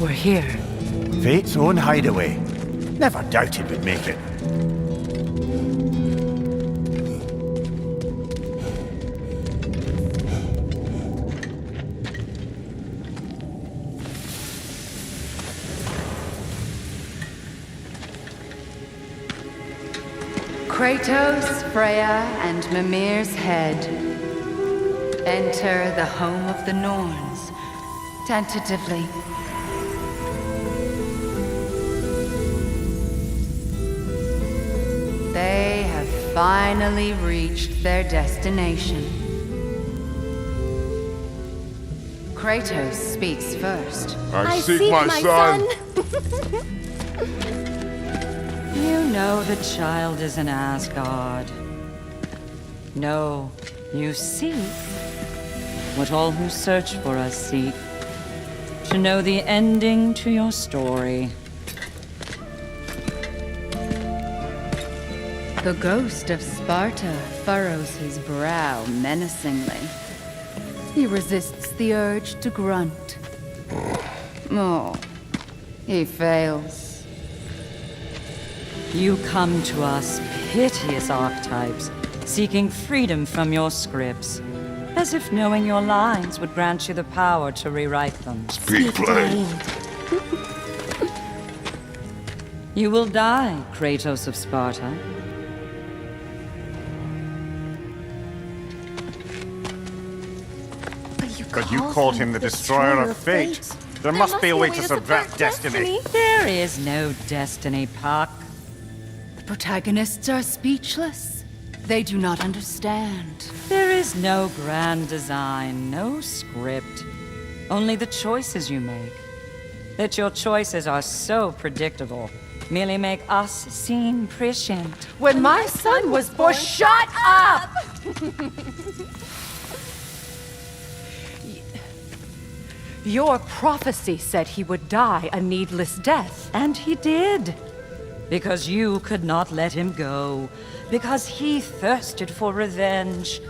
We're here. Fate's own hideaway. Never doubted we'd make it. Kratos, Freya, and Mimir's head. Enter the home of the Norns, tentatively. They have finally reached their destination. Kratos speaks first. I seek my son. You know the child is in Asgard. No, you seek what all who search for us seek. To know the ending to your story. The ghost of Sparta furrows his brow menacingly. He resists the urge to grunt. Oh, he fails. You come to us, piteous archetypes, seeking freedom from your scripts, as if knowing your lines would grant you the power to rewrite them. Speak plain. You will die, Kratos of Sparta. But you called him the destroyer of fate. There must be a way to subvert destiny. There is no destiny, Puck. Protagonists are speechless. They do not understand. There is no grand design, no script. Only the choices you make. That your choices are so predictable merely make us seem prescient. When my son was born, shut up! Your prophecy said he would die a needless death. And he did. Because you could not let him go. Because he thirsted for revenge.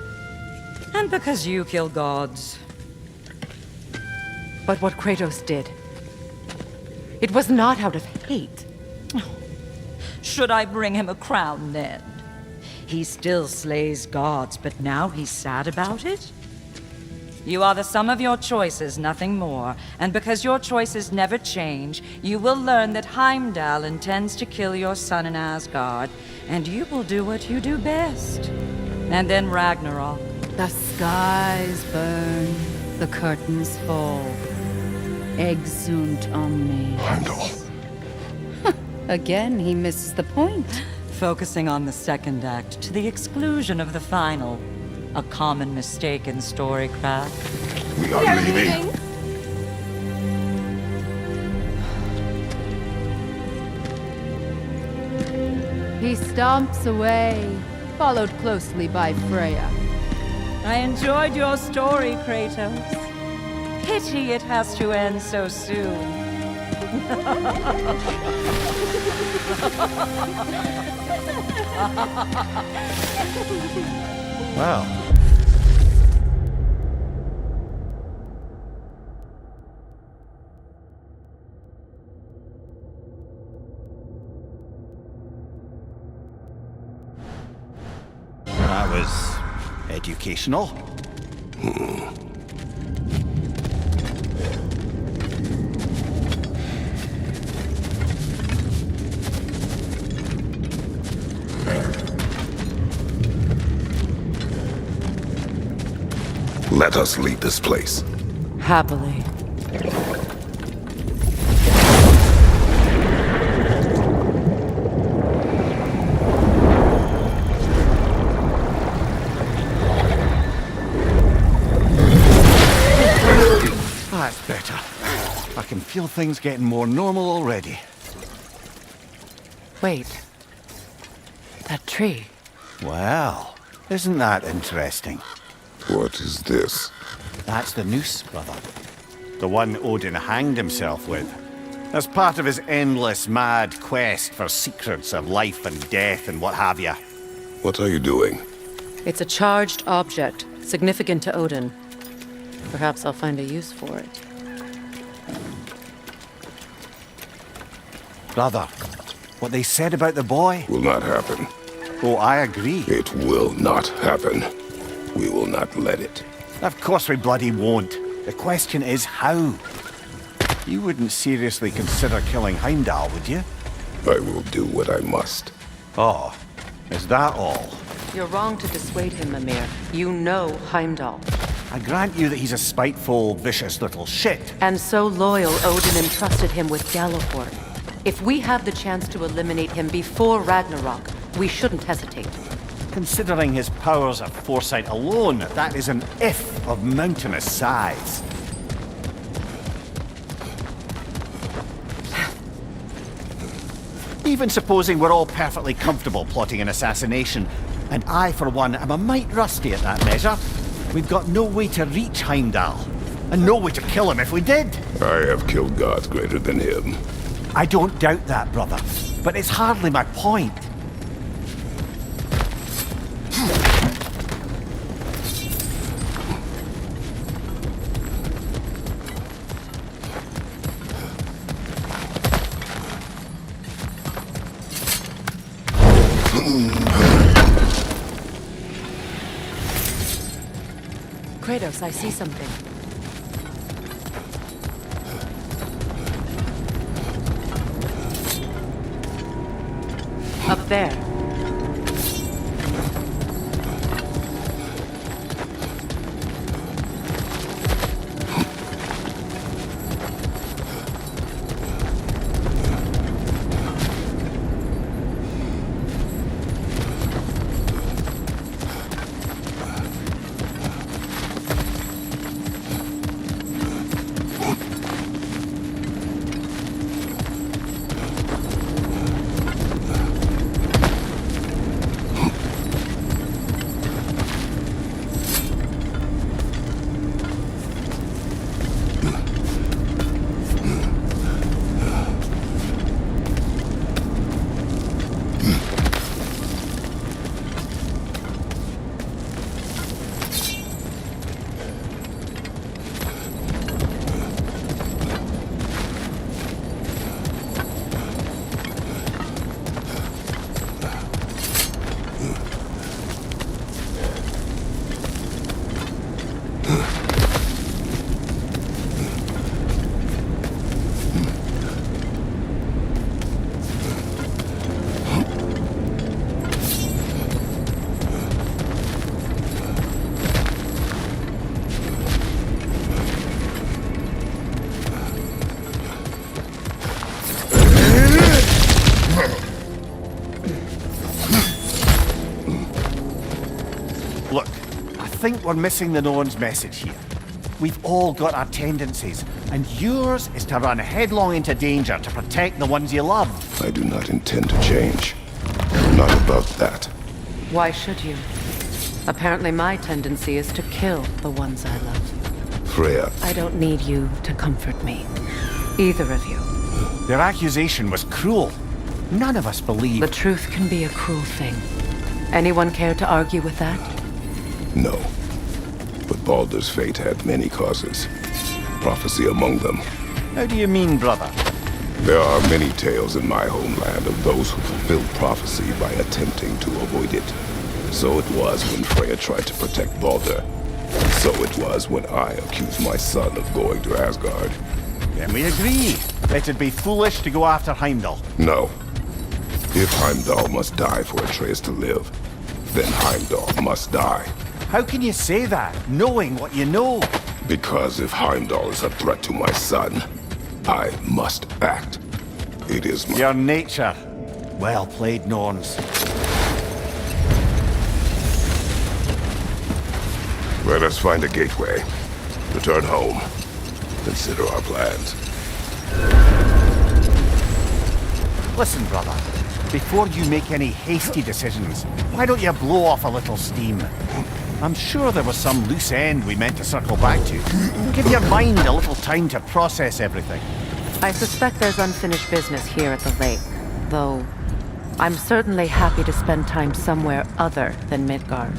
And because you kill gods. But what Kratos did, it was not out of hate. Should I bring him a crown then? He still slays gods, but now he's sad about it? You are the sum of your choices, nothing more. And because your choices never change, you will learn that Heimdall intends to kill your son in Asgard, and you will do what you do best. And then Ragnarok. The skies burn, the curtains fall. Exunt omnes. Heimdall. Again, he misses the point. Focusing on the second act to the exclusion of the final. A common mistake in storycraft. We are leaving. He stomps away, followed closely by Freya. I enjoyed your story, Kratos. Pity it has to end so soon. Well. That was educational. Let us leave this place. Happily. That's better. I can feel things getting more normal already. Wait. That tree. Well, isn't that interesting? What is this? That's the noose, brother. The one Odin hanged himself with. As part of his endless, mad quest for secrets of life and death and what have you. What are you doing? It's a charged object, significant to Odin. Perhaps I'll find a use for it. Brother, what they said about the boy? Will not happen. Oh, I agree. It will not happen. We will not let it. Of course we bloody won't. The question is how. You wouldn't seriously consider killing Heimdall, would you? I will do what I must. Oh, is that all? You're wrong to dissuade him, Mimir. You know Heimdall. I grant you that he's a spiteful, vicious little shit. And so loyal, Odin entrusted him with Gjallarhorn. If we have the chance to eliminate him before Ragnarok, we shouldn't hesitate. Considering his powers of foresight alone, that is an if of mountainous size. Even supposing we're all perfectly comfortable plotting an assassination, and I, for one, am a mite rusty at that measure, we've got no way to reach Heimdall, and no way to kill him if we did. I have killed gods greater than him. I don't doubt that, brother, but it's hardly my point. Kratos, I see something. Up there. Look, I think we're missing the Norn's message here. We've all got our tendencies, and yours is to run headlong into danger to protect the ones you love. I do not intend to change. Not about that. Why should you? Apparently my tendency is to kill the ones I love. Freya. I don't need you to comfort me. Either of you. Their accusation was cruel. None of us believe... The truth can be a cruel thing. Anyone care to argue with that? No. But Baldur's fate had many causes. Prophecy among them. How do you mean, brother? There are many tales in my homeland of those who fulfilled prophecy by attempting to avoid it. So it was when Freya tried to protect Baldur. So it was when I accused my son of going to Asgard. Then we agree. It'd be foolish to go after Heimdall. No. If Heimdall must die for Atreus to live, then Heimdall must die. How can you say that, knowing what you know? Because if Heimdall is a threat to my son, I must act. It is my... Your nature. Well played, Norns. Let us find a gateway. Return home. Consider our plans. Listen, brother. Before you make any hasty decisions, why don't you blow off a little steam? I'm sure there was some loose end we meant to circle back to. Give your mind a little time to process everything. I suspect there's unfinished business here at the lake, though I'm certainly happy to spend time somewhere other than Midgard.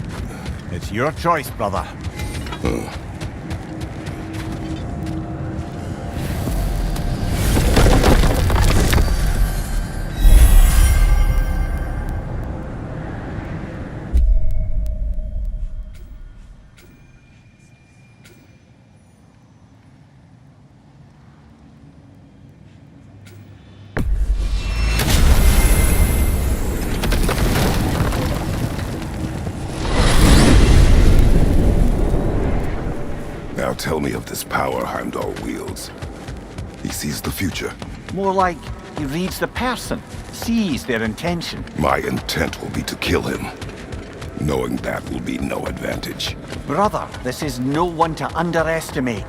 It's your choice, brother. tell me of this power Heimdall wields. He sees the future. More like he reads the person, sees their intention. My intent will be to kill him. Knowing that will be no advantage. Brother, this is no one to underestimate.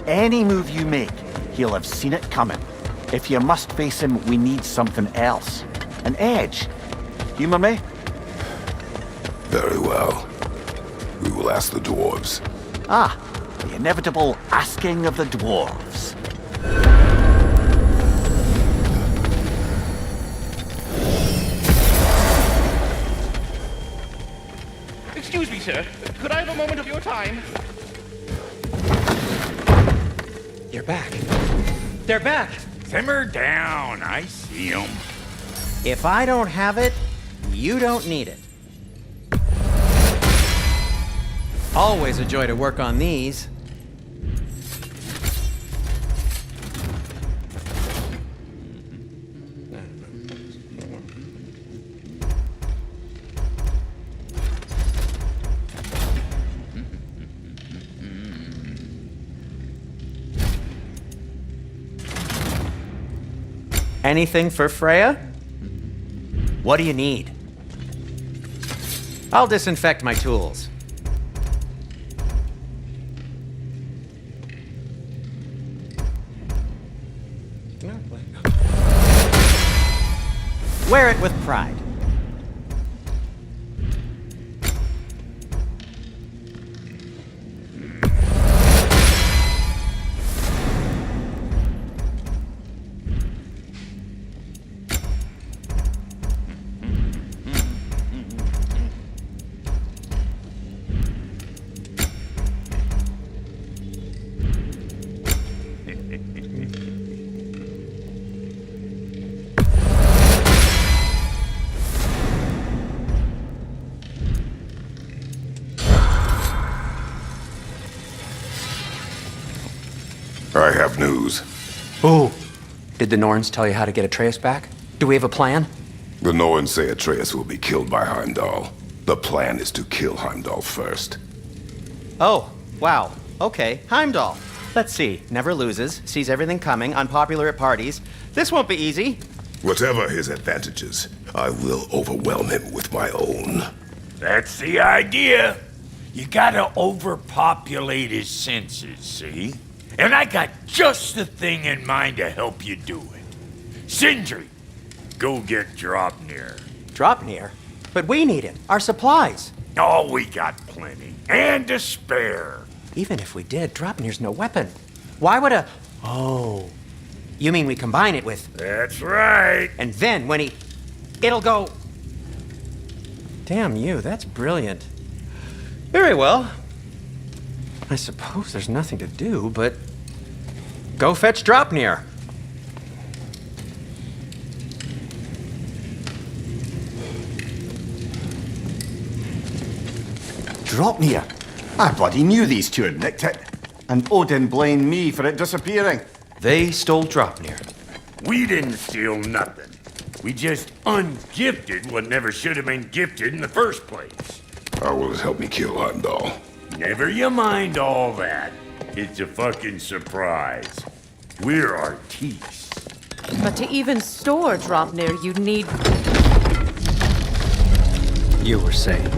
Any move you make, he'll have seen it coming. If you must face him, we need something else. An edge. Humor me? Very well. We will ask the dwarves. Ah, the inevitable asking of the dwarves. Excuse me, sir. Could I have a moment of your time? You're back. They're back. Simmer down. I see them. If I don't have it, you don't need it. Always a joy to work on these. Anything for Freya? What do you need? I'll disinfect my tools. Wear it with pride. I have news. Ooh. Did the Norns tell you how to get Atreus back? Do we have a plan? The Norns say Atreus will be killed by Heimdall. The plan is to kill Heimdall first. Oh, wow. Okay, Heimdall. Let's see. Never loses, sees everything coming, unpopular at parties. This won't be easy. Whatever his advantages, I will overwhelm him with my own. That's the idea. You gotta overpopulate his senses, see? And I got just the thing in mind to help you do it. Sindri, go get Draupnir. Draupnir? But we need it. Our supplies. Oh, we got plenty. And to spare. Even if we did, Draupnir's no weapon. Why would a... Oh. You mean we combine it with... That's right. And then when he... It'll go... Damn you, that's brilliant. Very well. I suppose there's nothing to do, but... Go fetch Draupnir. Draupnir? I bloody knew these two had nicked it. And Odin blamed me for it disappearing. They stole Draupnir. We didn't steal nothing. We just ungifted what never should have been gifted in the first place. How will it help me kill Heimdall? Never you mind all that. It's a fucking surprise. We're artistes. But to even store Draupnir, you'd need... You were saying.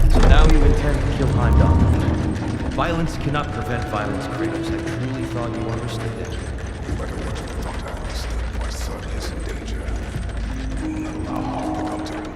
So now you intend to kill Heimdall. Violence cannot prevent violence, Kratos. I truly thought you understood that. No matter what you thought I understood, my son is in danger. I will not allow harm to come to him.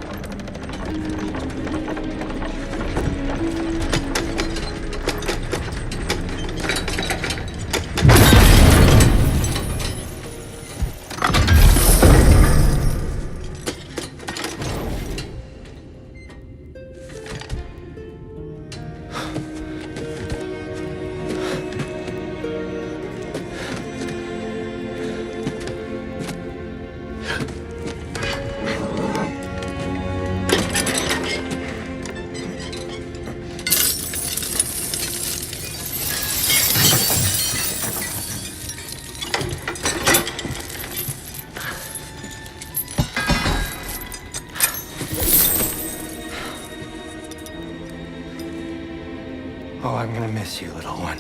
Oh, I'm gonna miss you, little one.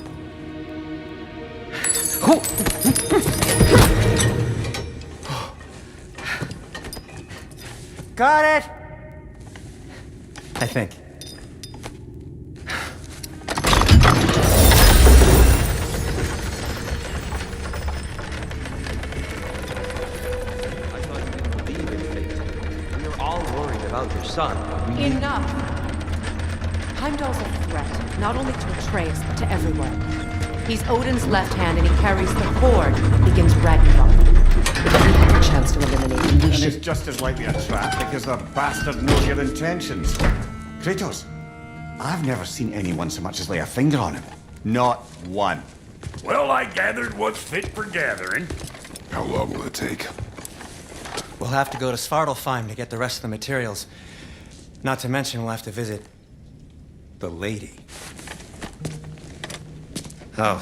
Got it! I think. We were all worried about your son. Enough! Heimdall's a threat, not only to Atreus, but to everyone. He's Odin's left hand, and he carries the Horde, begins Ragnarok. If we have a chance to eliminate him, we And should... it's just as likely a trap because the bastard knows your intentions. Kratos, I've never seen anyone so much as lay a finger on him. Not one. Well, I gathered what's fit for gathering. How long will it take? We'll have to go to Svartalfheim to get the rest of the materials. Not to mention we'll have to visit the lady. Oh.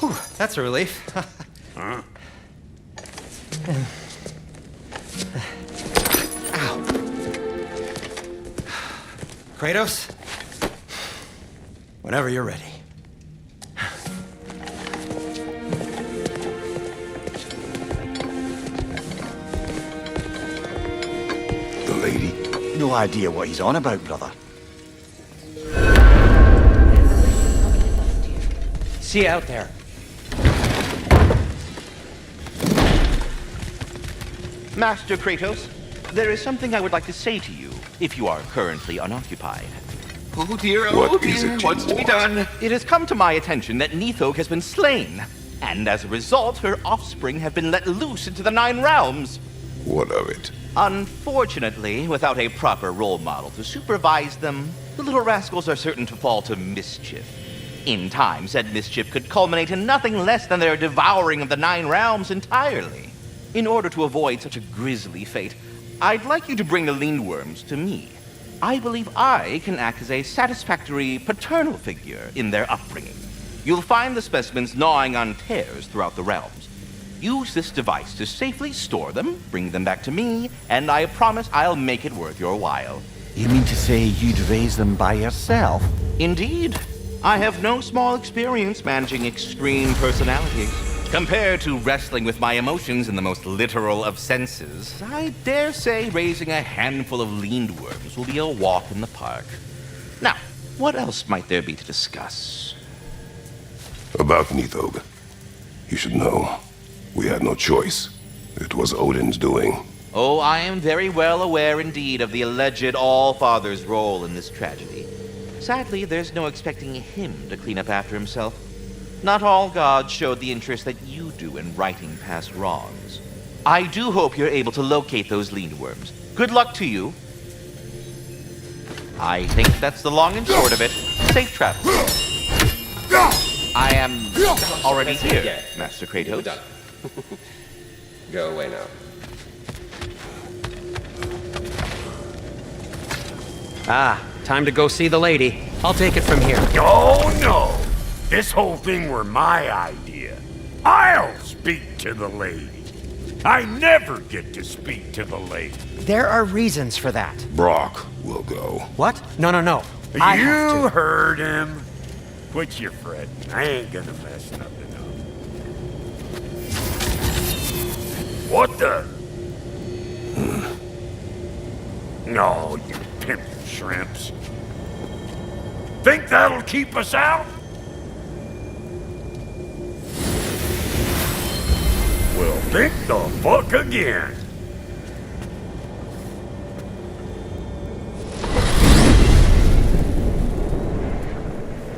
Whew, that's a relief. Huh? Ow. Kratos? Whenever you're ready. The lady? No idea what he's on about, brother. See you out there. Master Kratos, there is something I would like to say to you, if you are currently unoccupied. Oh dear, What's to be done? It has come to my attention that Nithog has been slain, and as a result, her offspring have been let loose into the Nine Realms. What of it? Unfortunately, without a proper role model to supervise them, the little rascals are certain to fall to mischief. In time, said mischief could culminate in nothing less than their devouring of the Nine Realms entirely. In order to avoid such a grisly fate, I'd like you to bring the Lindworms to me. I believe I can act as a satisfactory paternal figure in their upbringing. You'll find the specimens gnawing on tears throughout the realms. Use this device to safely store them, bring them back to me, and I promise I'll make it worth your while. You mean to say you'd raise them by yourself? Indeed. I have no small experience managing extreme personalities. Compared to wrestling with my emotions in the most literal of senses, I dare say raising a handful of Lindworms will be a walk in the park. Now, what else might there be to discuss? About Nithog. You should know. We had no choice. It was Odin's doing. Oh, I am very well aware indeed of the alleged All-Father's role in this tragedy. Sadly, there's no expecting him to clean up after himself. Not all gods showed the interest that you do in righting past wrongs. I do hope you're able to locate those Lindworms. Good luck to you. I think that's the long and short of it. Safe travels. I am already here, Master Kratos. Done. Go away now. Ah, time to go see the lady. I'll take it from here. Oh, no. This whole thing were my idea. I'll speak to the lady. I never get to speak to the lady. There are reasons for that. Brock will go. What? No. I have You to. heard him. Quit your fretting. I ain't gonna mess nothing up. What the? No, you pimp shrimps. Think that'll keep us out? Well, think the fuck again.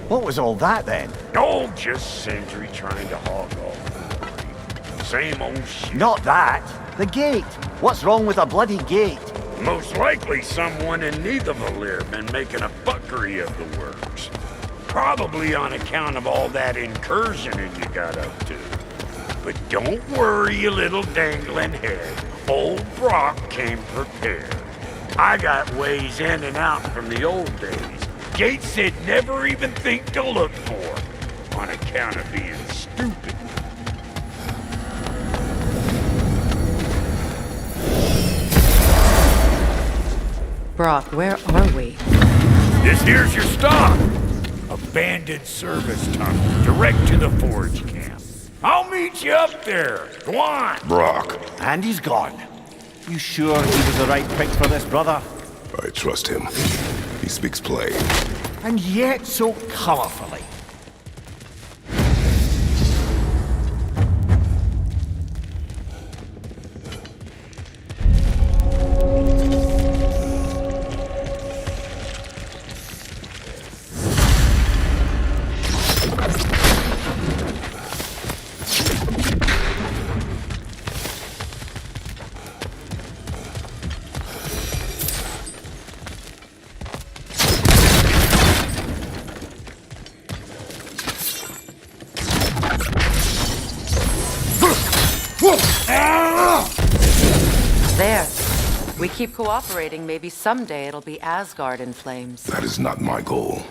What was all that then? Oh, just Sindri trying to hog all the glory. Same old shit. Not that. The gate. What's wrong with a bloody gate? Most likely someone in Nidavellir been making a fuckery of the works. Probably on account of all that incursioning you got up to. But don't worry, you little dangling head. Old Brock came prepared. I got ways in and out from the old days. Gates they'd never even think to look for, on account of being stupid. Brock, where are we? This here's your stop. Abandoned service tunnel, direct to the forge camp. I'll meet you up there. Go on. Brock. And he's gone. You sure he was the right pick for this, brother? I trust him. He speaks plain. And yet so colorfully. There. We keep cooperating, maybe someday it'll be Asgard in flames. That is not my goal.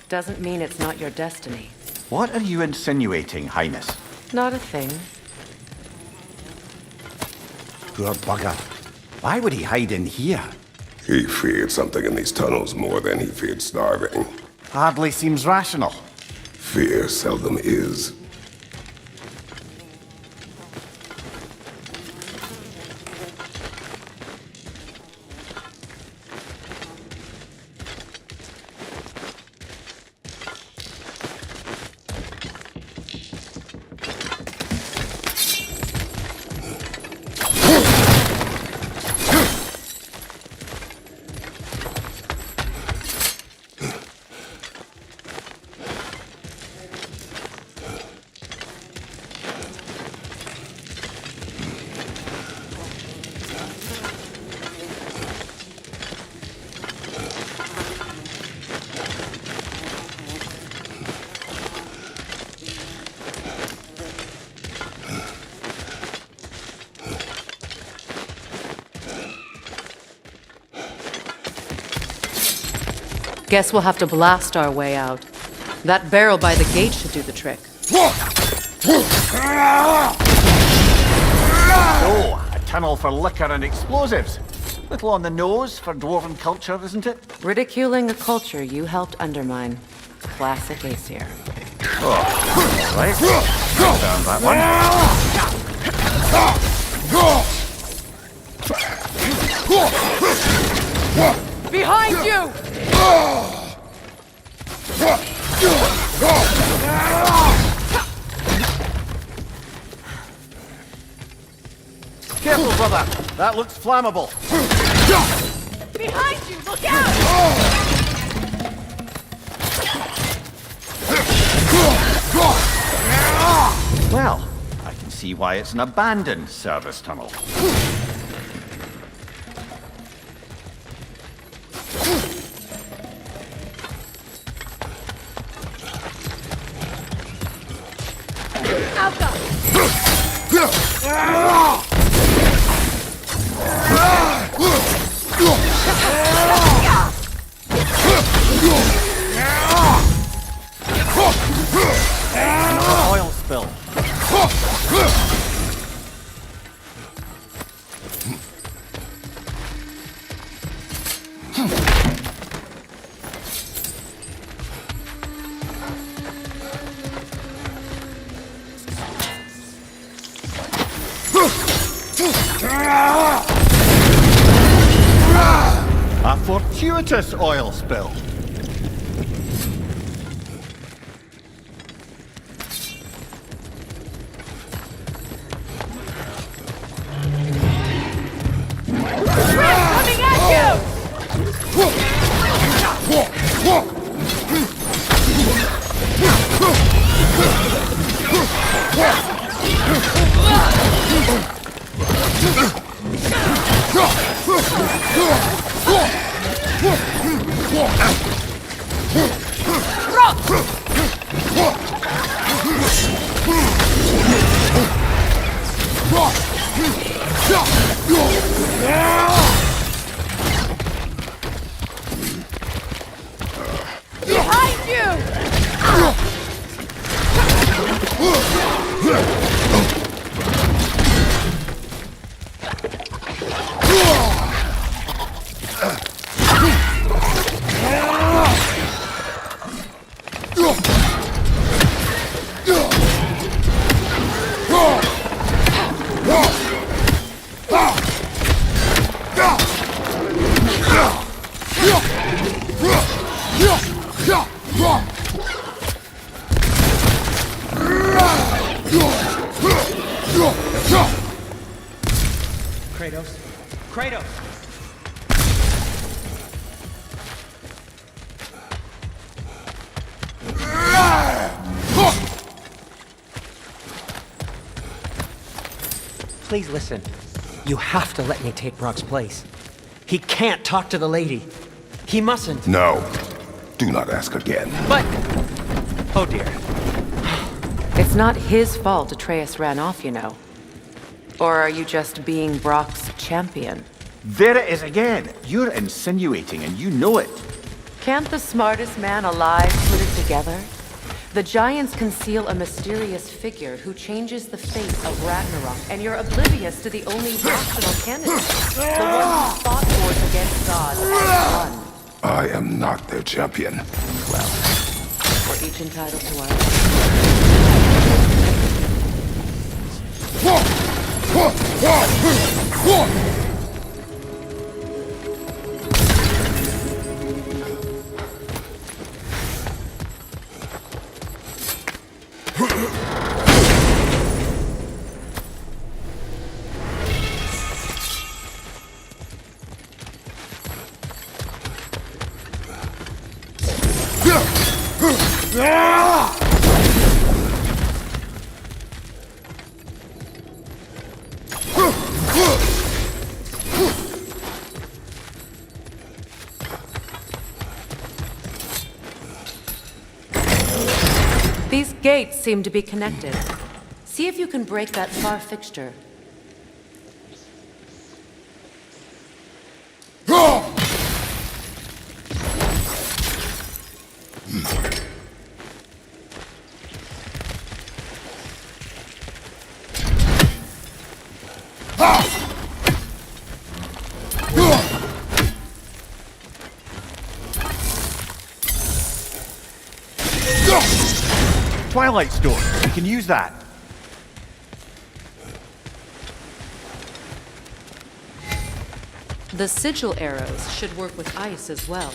Doesn't mean it's not your destiny. What are you insinuating, Highness? Not a thing. Poor bugger. Why would he hide in here? He feared something in these tunnels more than he feared starving. Hardly seems rational. Fear seldom is. Guess we'll have to blast our way out. That barrel by the gate should do the trick. Oh, a tunnel for liquor and explosives. Little on the nose for dwarven culture, isn't it? Ridiculing a culture you helped undermine. Classic Aesir. Oh, all right. Down that one. Behind you! Careful, brother. That looks flammable. Behind you! Look out! Well, I can see why it's an abandoned service tunnel. Another oil spill. A fortuitous oil spill. Coming at you! Behind you! Kratos. Kratos! Please listen. You have to let me take Brock's place. He can't talk to the lady. He mustn't. No. Do not ask again. But... Oh dear. It's not his fault Atreus ran off, you know. Or are you just being Brock's champion? There it is again. You're insinuating and you know it. Can't the smartest man alive put it together? The Giants conceal a mysterious figure who changes the fate of Ragnarok, and you're oblivious to the only rational candidate. The one who fought wars against gods and won. I am not their champion. Well, we're each entitled to our... These gates seem to be connected. See if you can break that far fixture. Twilight Storm. We can use that. The sigil arrows should work with ice as well.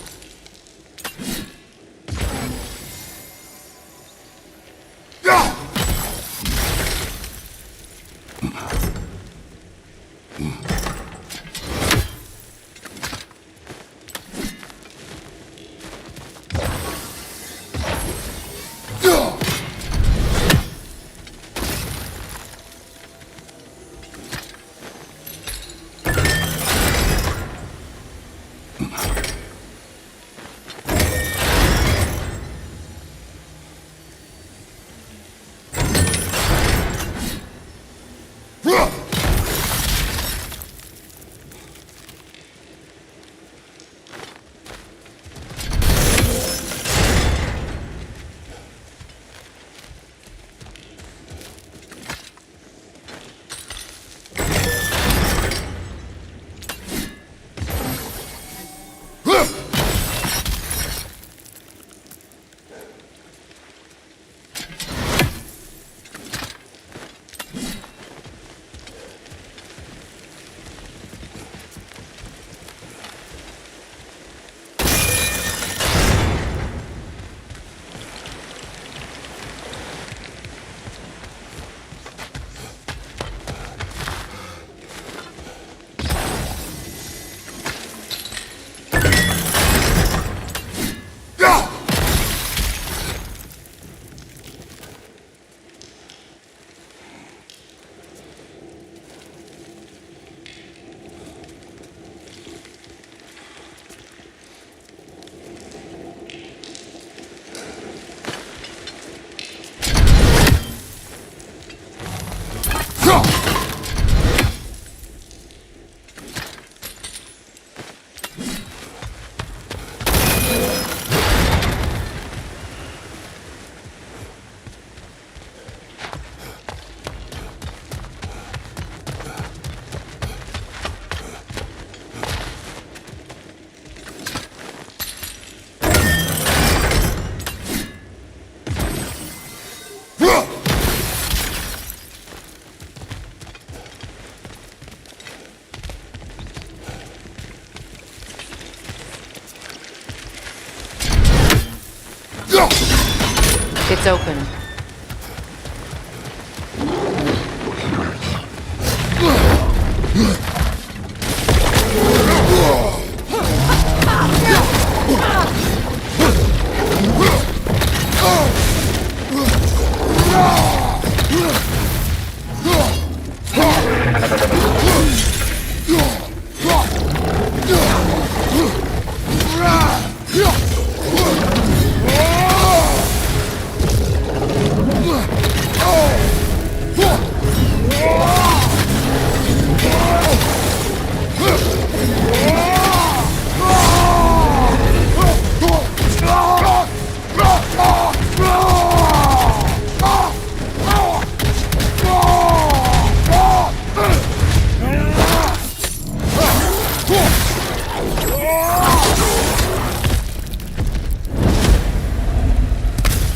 It's open.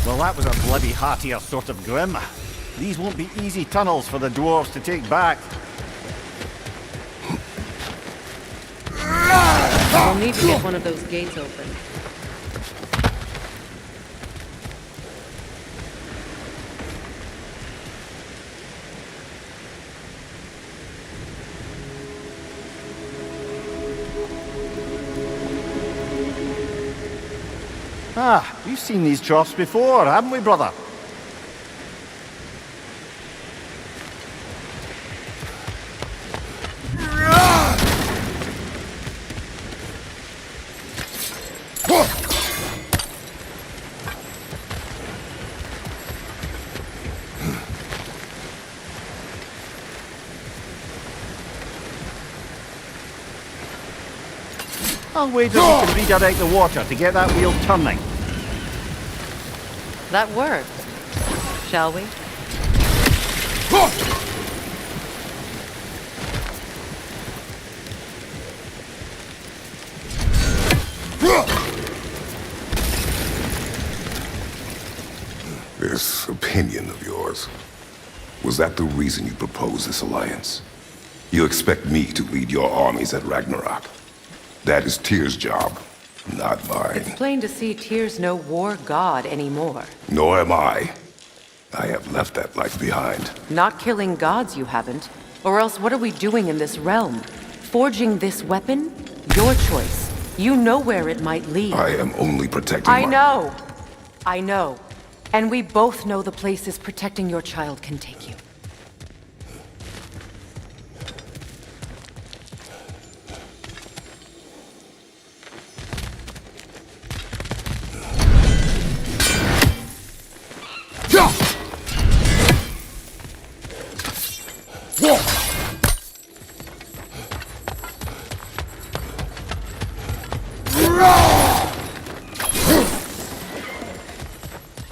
Well, that was a bloody heartier sort of grim. These won't be easy tunnels for the dwarves to take back. We'll need to get one of those gates open. Ah, we've seen these troughs before, haven't we, brother? I'll wait until we can redirect the water to get that wheel turning. That worked. Shall we? This opinion of yours, was that the reason you proposed this alliance? You expect me to lead your armies at Ragnarok? That is Tyr's job, not mine. It's plain to see Tyr's no war god anymore. Nor am I. I have left that life behind. Not killing gods, you haven't. Or else what are we doing in this realm? Forging this weapon? Your choice. You know where it might lead. I am only protecting I know. I know. And we both know the places protecting your child can take you.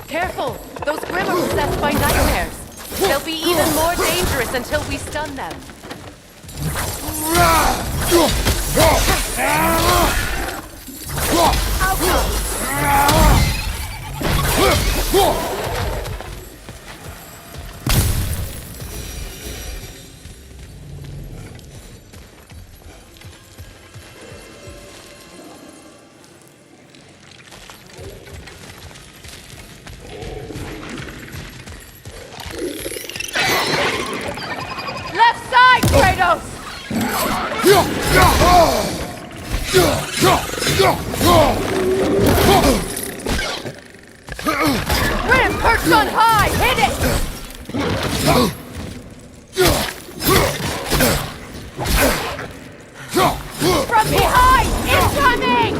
Careful! Those Grimm are possessed by nightmares. They'll be even more dangerous until we stun them. Left side, Kratos! Grim, perched on high! Hit it! From behind! Incoming!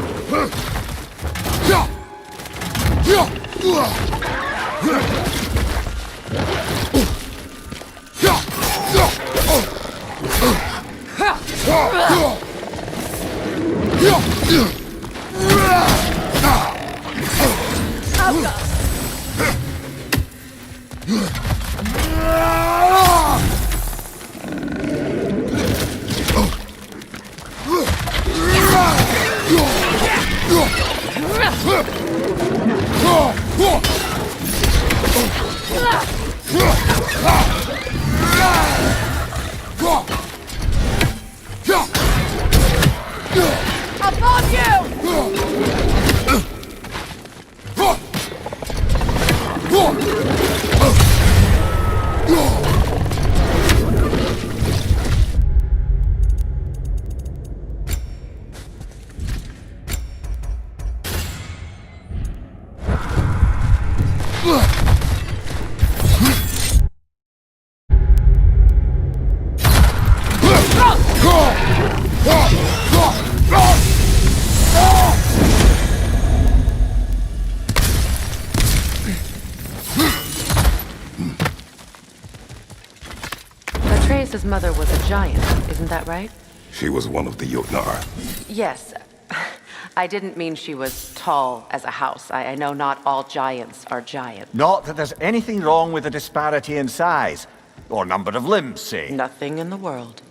Above you! Atreus' mother was a giant, isn't that right? She was one of the Jotnar. Yes. I didn't mean she was tall as a house. I know not all giants are giant. Not that there's anything wrong with the disparity in size. Or number of limbs, say. Nothing in the world.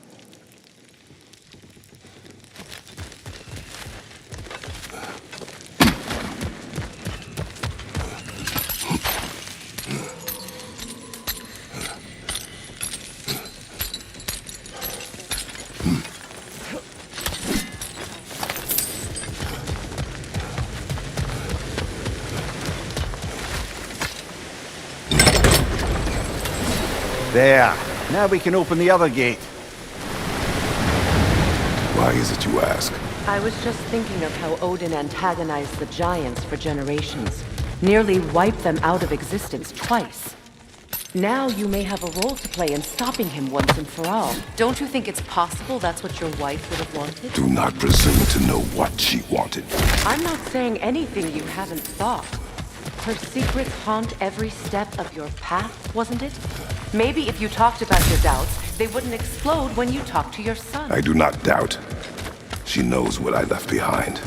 There. Now we can open the other gate. Why is it you ask? I was just thinking of how Odin antagonized the giants for generations. Nearly wiped them out of existence twice. Now you may have a role to play in stopping him once and for all. Don't you think it's possible that's what your wife would have wanted? Do not presume to know what she wanted. I'm not saying anything you haven't thought. Her secrets haunt every step of your path, wasn't it? Maybe if you talked about your doubts, they wouldn't explode when you talked to your son. I do not doubt. She knows what I left behind.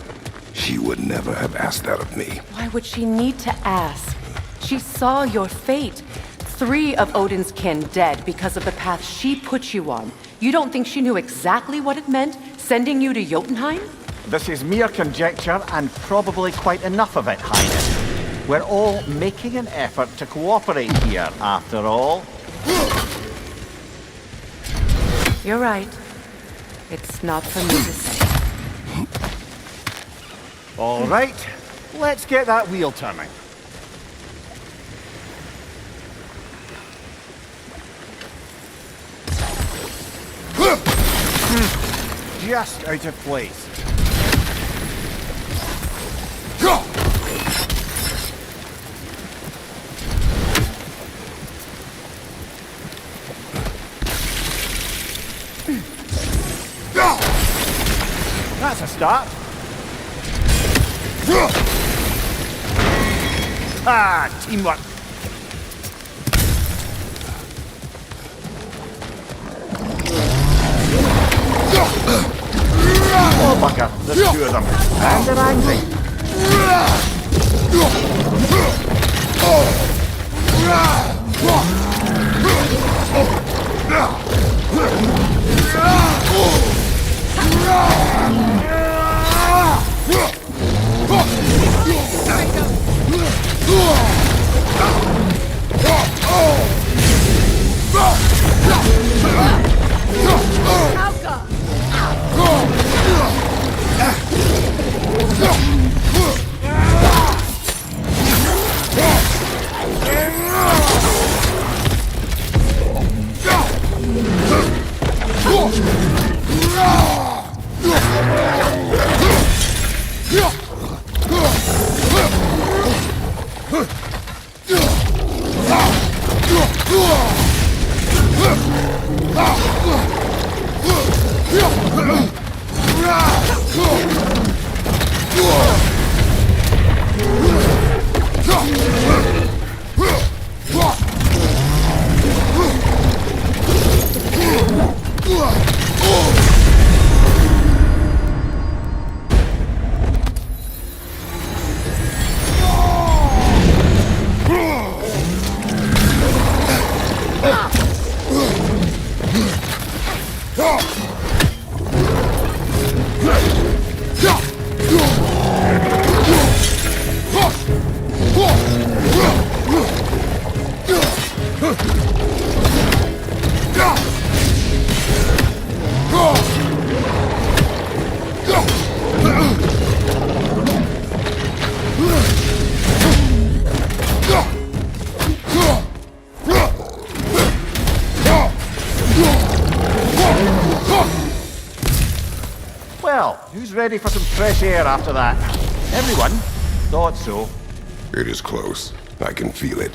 She would never have asked that of me. Why would she need to ask? She saw your fate. 3 of Odin's kin dead because of the path she put you on. You don't think she knew exactly what it meant, sending you to Jotunheim? This is mere conjecture, and probably quite enough of it, Highness. We're all making an effort to cooperate here, after all. You're right. It's not for me to say. All right, let's get that wheel turning. Just out of place. That's a start. Ah, teamwork. Oh, bugger. There's 2 of them. And they're angry. Well, who's ready for some fresh air after that? Everyone? Thought so. It is close. I can feel it.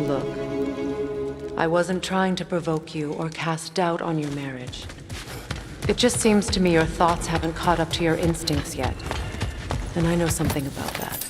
Look, I wasn't trying to provoke you or cast doubt on your marriage. It just seems to me your thoughts haven't caught up to your instincts yet. And I know something about that.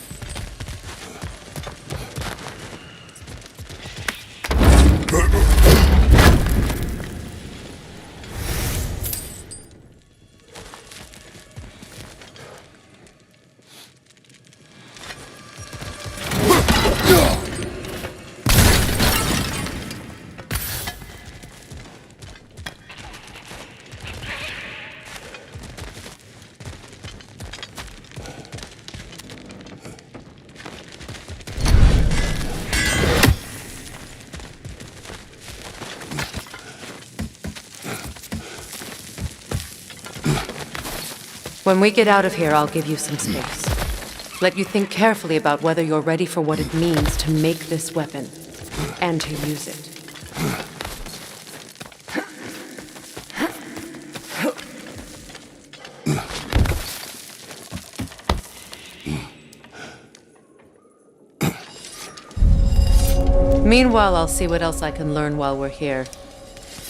When we get out of here, I'll give you some space. Let you think carefully about whether you're ready for what it means to make this weapon, and to use it. Meanwhile, I'll see what else I can learn while we're here.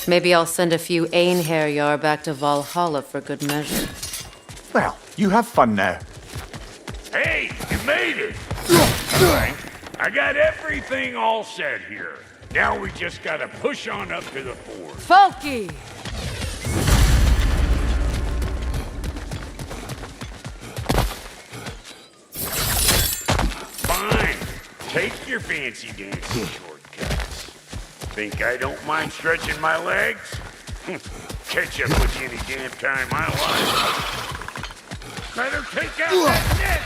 Maybe I'll send a few Einherjar back to Valhalla for good measure. Well, you have fun now. Hey, you made it! Alright, I got everything all set here. Now we just gotta push on up to the fort. Falky! Fine. Take your fancy dancing shortcuts. Think I don't mind stretching my legs? Catch up with you any damn time I like. Better take out that net,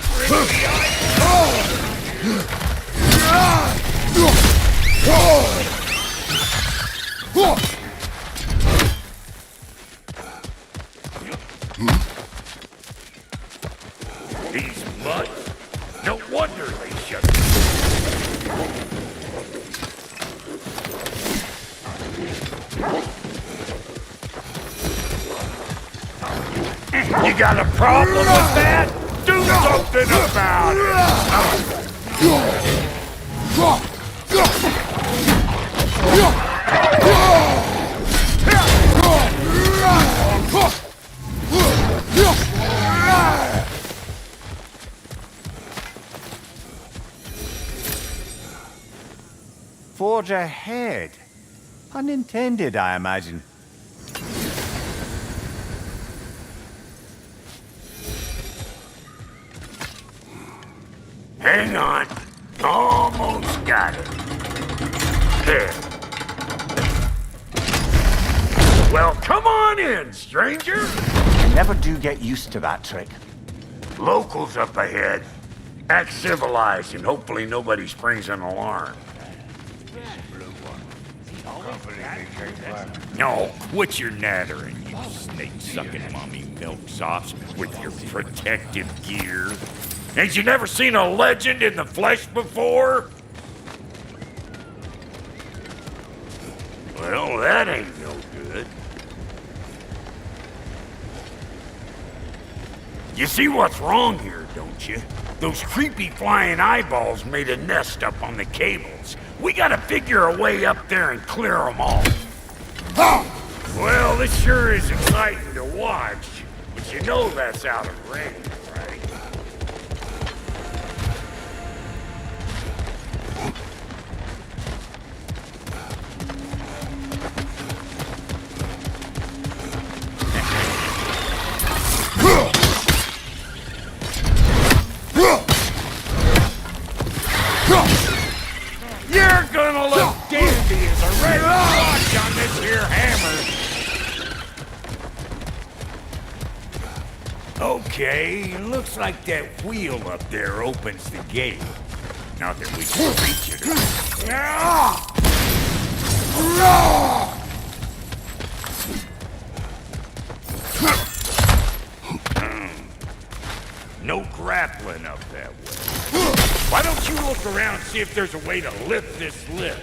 These mutts. No wonder they shut me. You got a problem with that? Do something about Forge ahead. Unintended, I imagine. Hang on. Almost got it. There. Well, come on in, stranger. I never do get used to that trick. Locals up ahead. Act civilized and hopefully nobody springs an alarm. No, quit your nattering, you snake-sucking mommy milksops with your protective gear. Ain't you never seen a legend in the flesh before? Well, that ain't no good. You see what's wrong here, don't you? Those creepy flying eyeballs made a nest up on the cables. We gotta figure a way up there and clear them all. Well, this sure is exciting to watch, but you know that's out of range, right? You're gonna look dandy as a red rock on this here hammer. Okay, looks like that wheel up there opens the gate. Not that we can reach it. No grappling up that way. Why don't you look around and see if there's a way to lift this lift?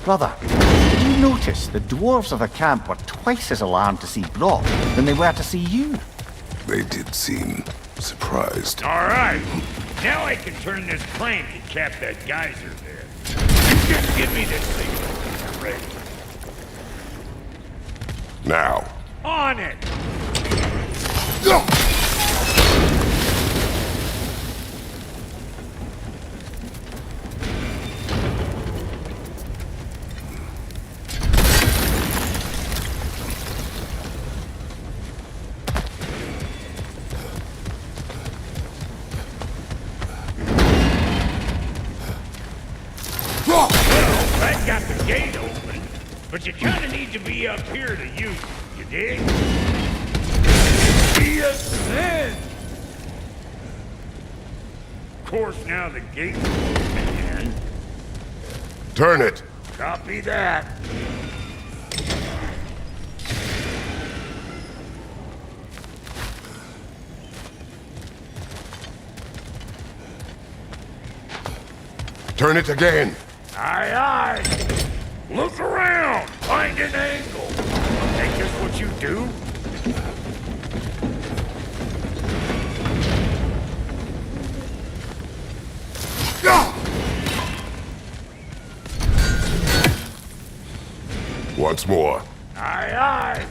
Brother, did you notice the dwarves of the camp were twice as alarmed to see Brock than they were to see you? They did seem surprised. All right. Now I can turn this crank and cap that geyser there. You just give me this thing when you're ready. Now. On it! That got the gate open, but you kinda need to be up here to use it, you dig? Be a sin! Of course, now the gate's open again. Turn it! Copy that. Turn it again! Aye, aye! Look around! Find an angle! Ain't this what you do? Once more. Aye, aye!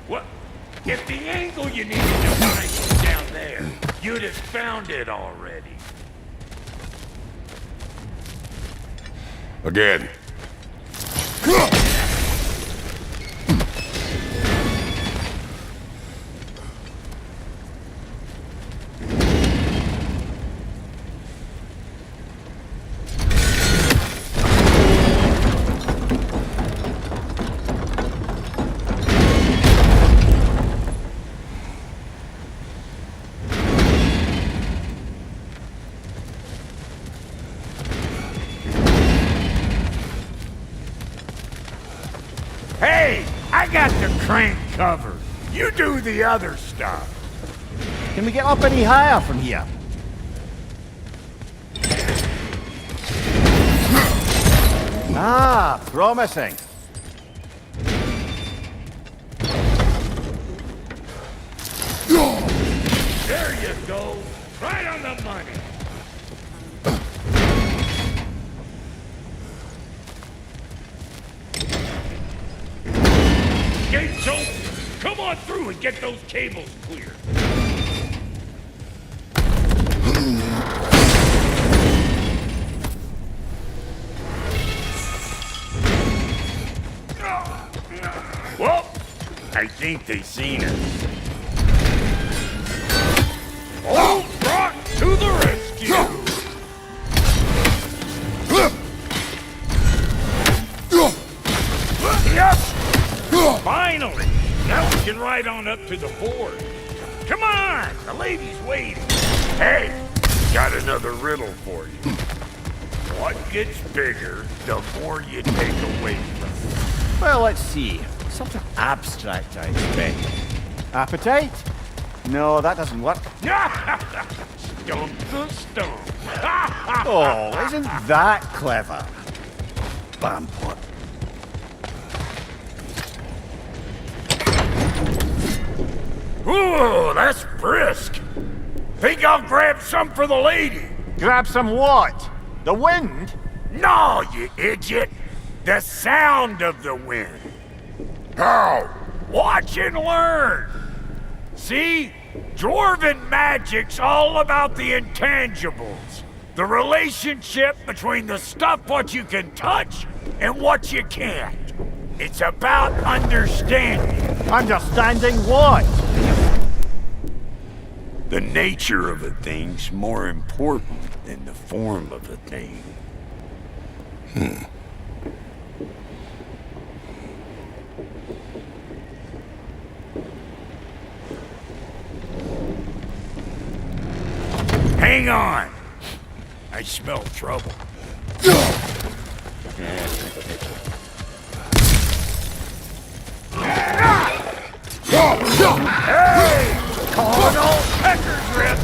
What? If the angle you needed to find was down there, you'd have found it already. Again. Hey! I got the crank covered. You do the other stuff. Can we get up any higher from here? Ah, promising. There you go. Right on the money. Gates open. Come on through and get those cables clear. Well, I think they seen us. Old Brock to the rescue! Yep! Finally! Now we can ride on up to the fort. Come on! The lady's waiting. Hey! Got another riddle for you. What gets bigger the more you take away from it? Well, let's see. Something abstract, I expect. Appetite? No, that doesn't work. Stump the stump. Oh, isn't that clever? Bampot. Ooh, that's brisk. Think I'll grab some for the lady. Grab some what? The wind? No, you idiot. The sound of the wind. How? Watch and learn. See? Dwarven magic's all about the intangibles. The relationship between the stuff what you can touch and what you can't. It's about understanding. Understanding what? The nature of a thing's more important than the form of a thing. Hang on! I smell trouble. Hey! Calling all pecker grip!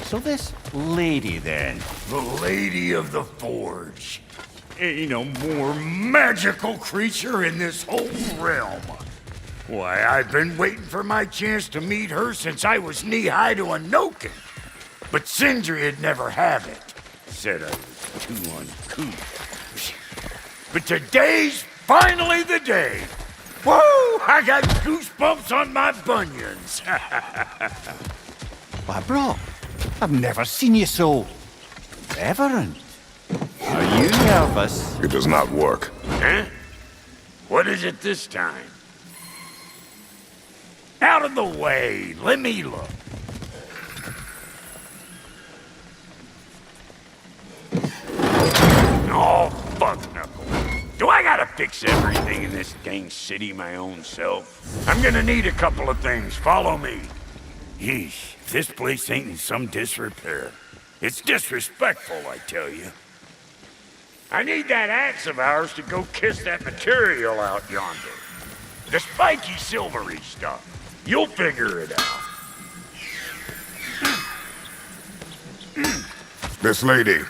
So this lady, then? The Lady of the Forge. Ain't a more magical creature in this whole realm. Why, I've been waiting for my chance to meet her since I was knee-high to a Noken. But Sindri'd never have it. Said I was too uncouth. But today's finally the day. Woo! I got goosebumps on my bunions. Why, bro, I've never seen you so reverent. Are you nervous? It does not work. Huh? What is it this time? Out of the way. Let me look. Oh, fuck knuckle. Do I gotta fix everything in this dang city my own self? I'm gonna need a couple of things. Follow me. Yeesh, this place ain't in some disrepair. It's disrespectful, I tell you. I need that axe of ours to go kiss that material out yonder. The spiky silvery stuff. You'll figure it out. This lady,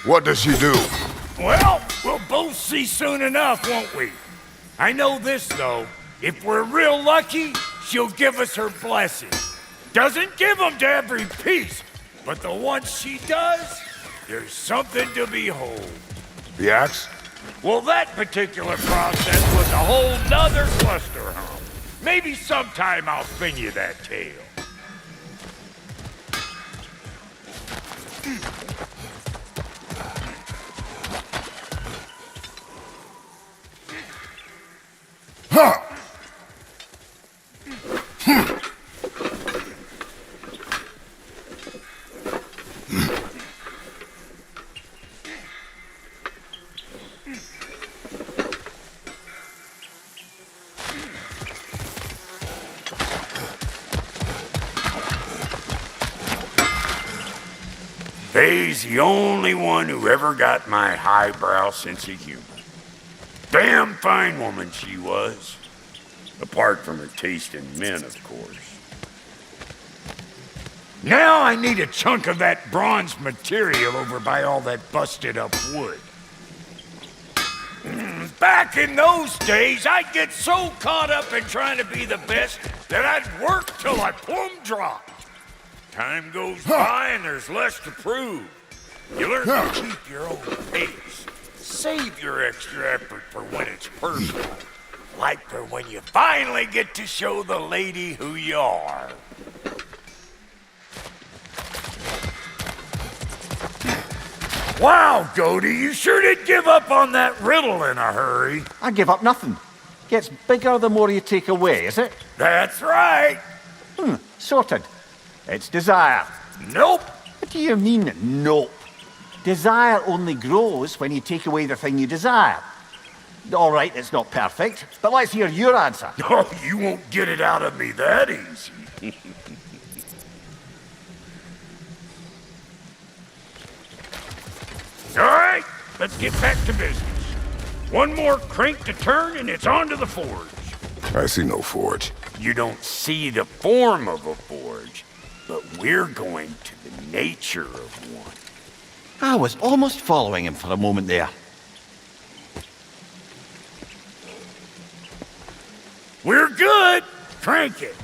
what does she do? Well, we'll both see soon enough, won't we? I know this, though. If we're real lucky, she'll give us her blessing. Doesn't give them to every piece, but the ones she does, there's something to behold. The axe? Well, that particular process was a whole nother cluster hump. Maybe sometime I'll spin you that tale. Huh! Faye's the only one who ever got my highbrow sense of humor. Damn fine woman she was. Apart from her taste in men, of course. Now I need a chunk of that bronze material over by all that busted up wood. Back in those days, I'd get so caught up in trying to be the best that I'd work till I plumb dropped. Time goes by and there's less to prove. You learn to keep your own pace. Save your extra effort for when it's personal. Like for when you finally get to show the lady who you are. Wow, Goody, you sure did give up on that riddle in a hurry. I give up nothing. Gets bigger the more you take away, is it? That's right. Sorted. It's desire. Nope. What do you mean, nope? Desire only grows when you take away the thing you desire. All right, it's not perfect, but let's hear your answer. Oh, you won't get it out of me that easy. All right, let's get back to business. One more crank to turn and it's on to the forge. I see no forge. You don't see the form of a forge, but we're going to the nature of one. I was almost following him for a moment there. We're good. Crank it.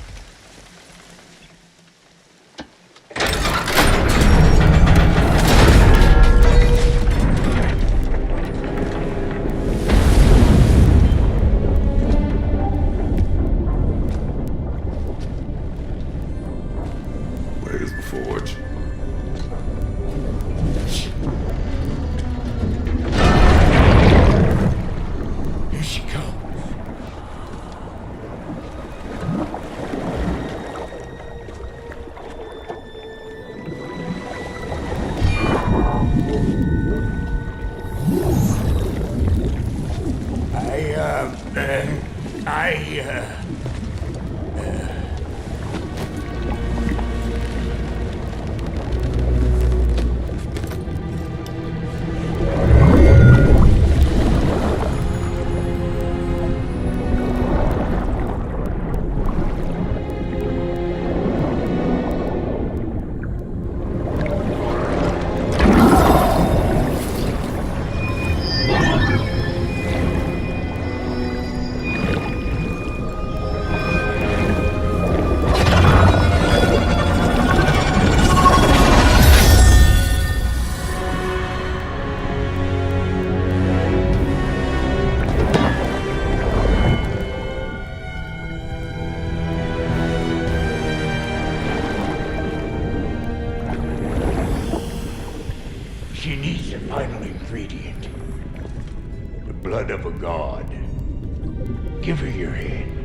She needs the final ingredient. The blood of a god. Give her your hand.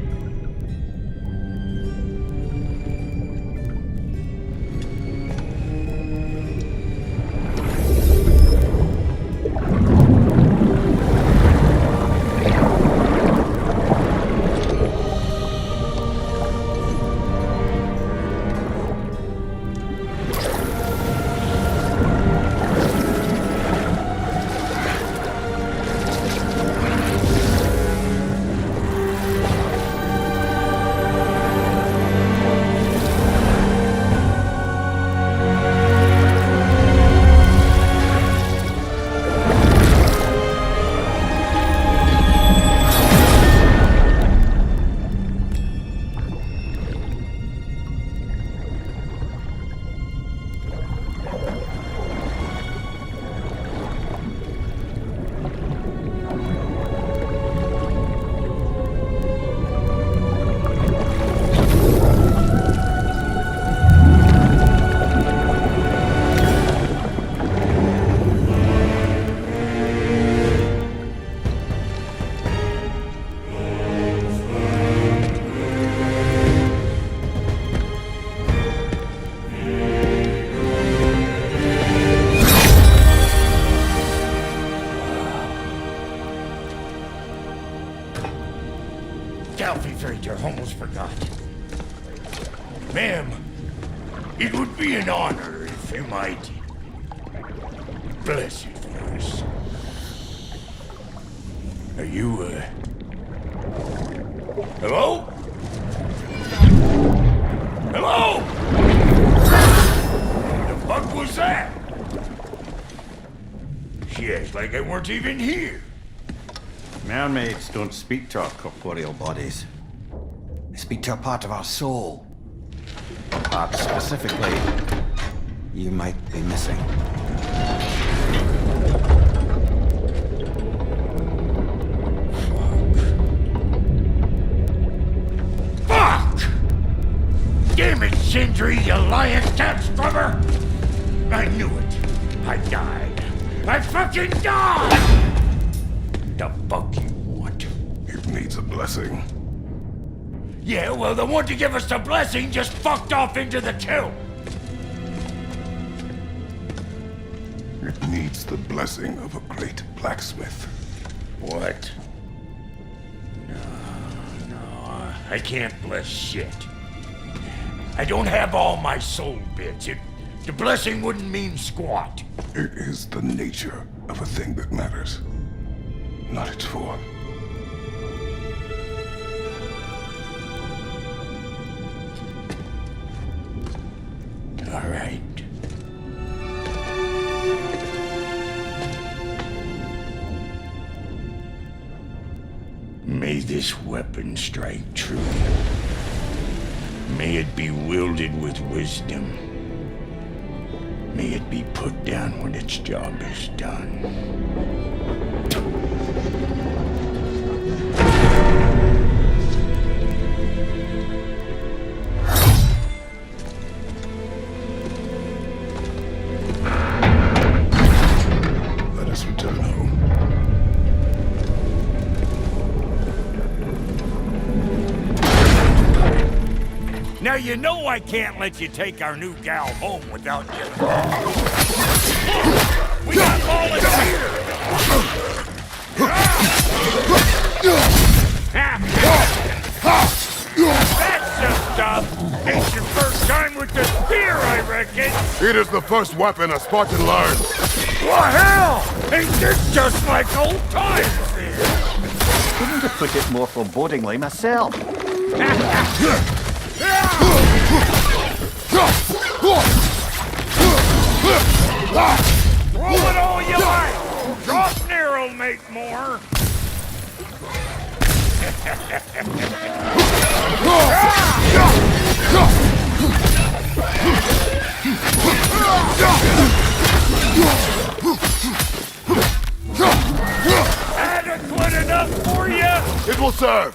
Almost forgot. Ma'am, it would be an honor if you might bless it for us. Are you, hello? Hello? The fuck was that? She acts like I weren't even here. Mermaids don't speak to our corporeal bodies. They speak to a part of our soul. A part specifically you might be missing. Fuck! Damn it, Sindri, you lying cat scrubber! I knew it. I died. I fucking died! The fuck you want? It needs a blessing. Yeah, well, the one to give us the blessing just fucked off into the tomb. It needs the blessing of a great blacksmith. What? No, I can't bless shit. I don't have all my soul bits. The blessing wouldn't mean squat. It is the nature of a thing that matters, not its form. All right. May this weapon strike true. May it be wielded with wisdom. May it be put down when its job is done. Let us return home. Now you know I can't let you take our new gal home without giving We got volunteers! That's the stuff! Ain't your first time with the spear, I reckon! It is the first weapon a Spartan learns. Well, hell! Ain't this just like old times then? Couldn't have put it more forebodingly myself. Throw it all you like! Drop near'll make more! Adequate enough for you? It will serve!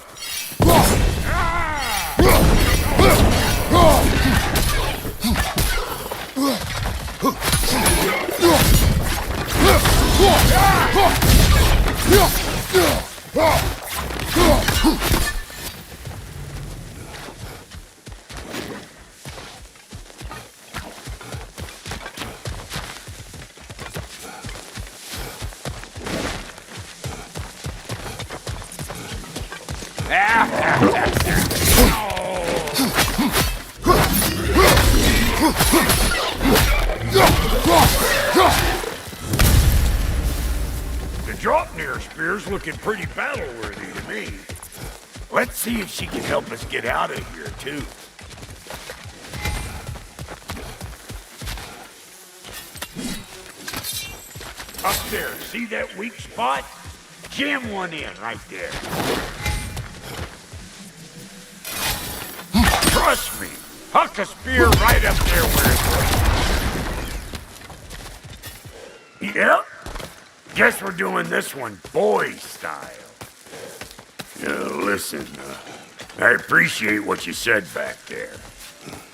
The Draupnir spear's looking pretty battle-worthy to me. Let's see if she can help us get out of here, too. Up there, see that weak spot? Jam one in right there. Trust me, huck a spear right up there where it's right. Yep. Guess we're doing this one boy style. Listen, I appreciate what you said back there.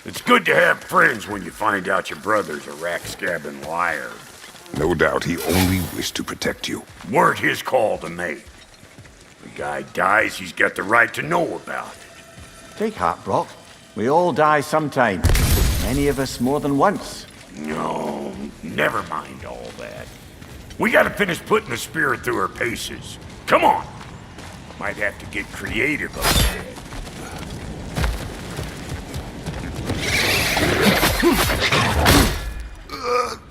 It's good to have friends when you find out your brother's a rack-scabbing liar. No doubt he only wished to protect you. Weren't his call to make. The guy dies, he's got the right to know about it. Take heart, Brock. We all die sometime. Many of us more than once. No, never mind all that. We gotta finish putting the spirit through her paces. Come on! Might have to get creative up there.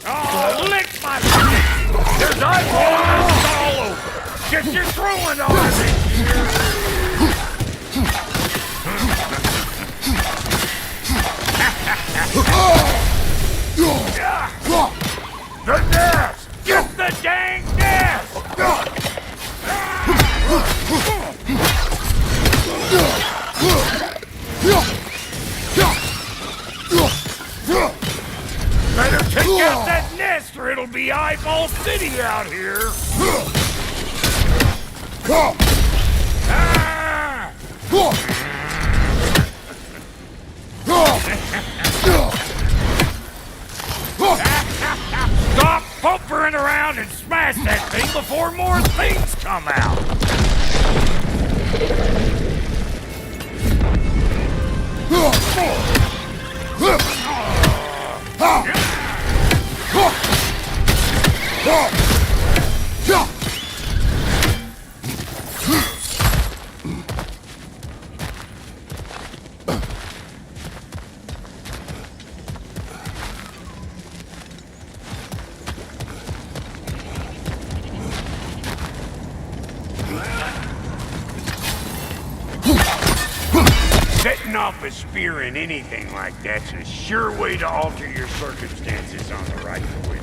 Oh, lick my feet! There's eyeballs all over! Get your throwing on it! The nest! Get the dang nest! Better take out that nest or it'll be Eyeball City out here! Ah! Stop pumpering around and smash that thing before more things come out! Setting off a spear in anything like that's a sure way to alter your circumstances on the rifle wheel.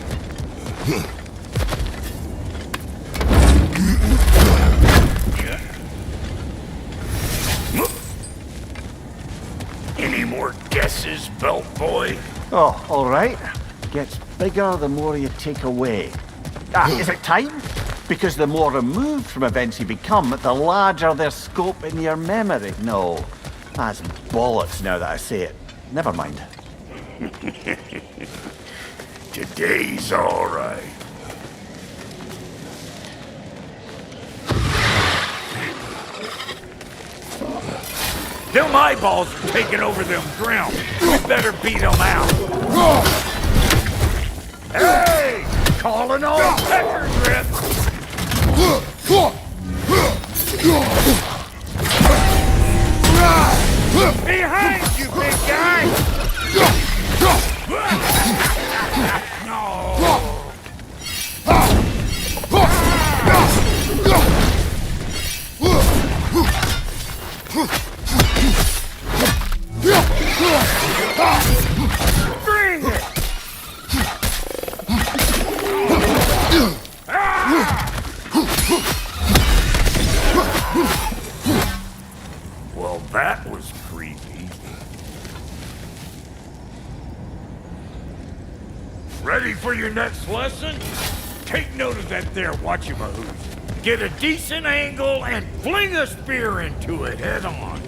Any more guesses, belt boy? Oh, all right. Gets bigger the more you take away. Is it time? Because the more removed from events you become, the larger their scope in your memory. No, that's bollocks now that I say it. Never mind. Today's all right. Them eyeballs are taking over them ground. We better beat them out. Hey! Calling all pecker grip! Behind you, big guy! No! Bring it! Well, that was creepy. Ready for your next lesson? Take note of that there whatchamahoos. Get a decent angle and fling a spear into it head on.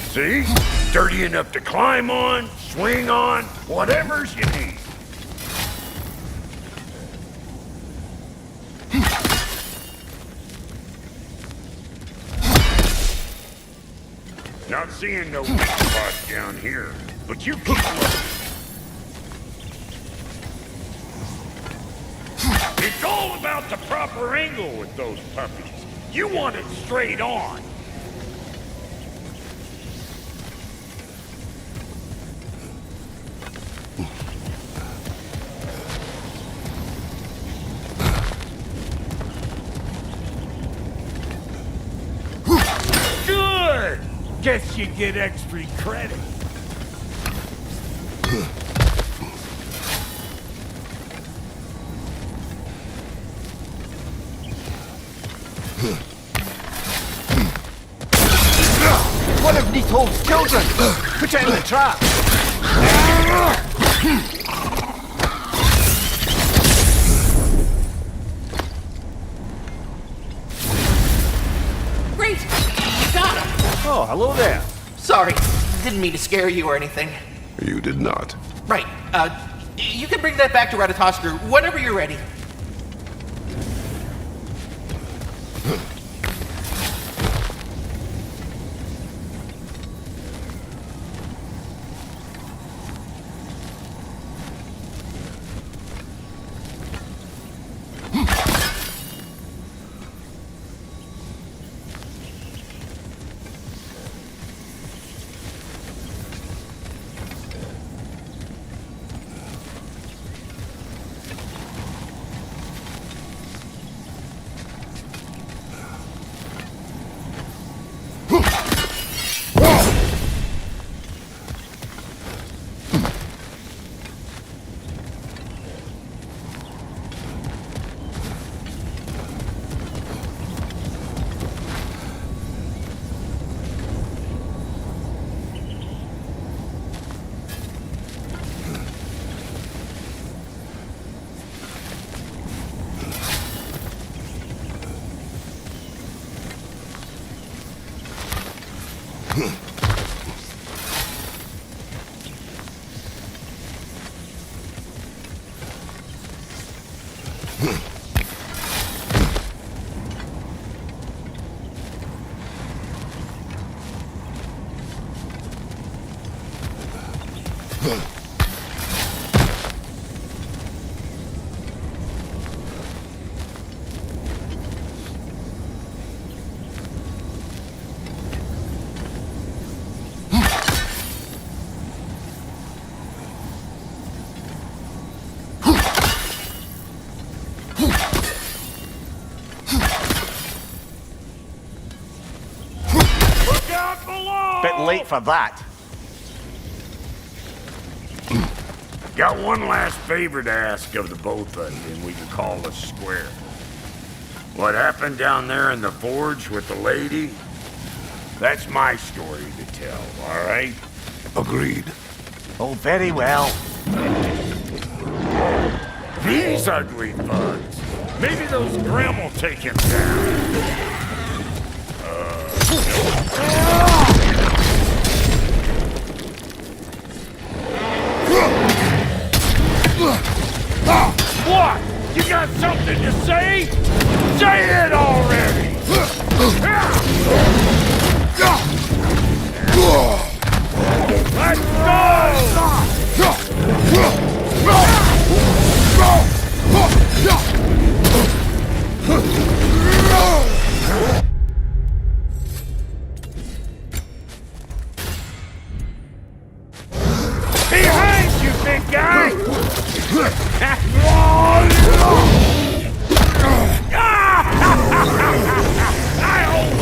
See? Sturdy enough to climb on, swing on, whatever's you need. Not seeing no weak spots down here, but you keep looking. It's all about the proper angle with those puppies. You want it straight on. Good! Guess you get extra credit. One of Nithol's children! Put it in the trap! Great! You got him! Oh, hello there. Sorry, didn't mean to scare you or anything. You did not. Right, you can bring that back to Ratatoskru whenever you're ready. Bit late for that. Got one last favor to ask of the both of you, and we can call us square. What happened down there in the forge with the lady? That's my story to tell, all right? Agreed. Oh, very well. These ugly bugs. Maybe those Grim will take him down. What? You got something to say? Say it already! Let's go! Behind you, big guy! I always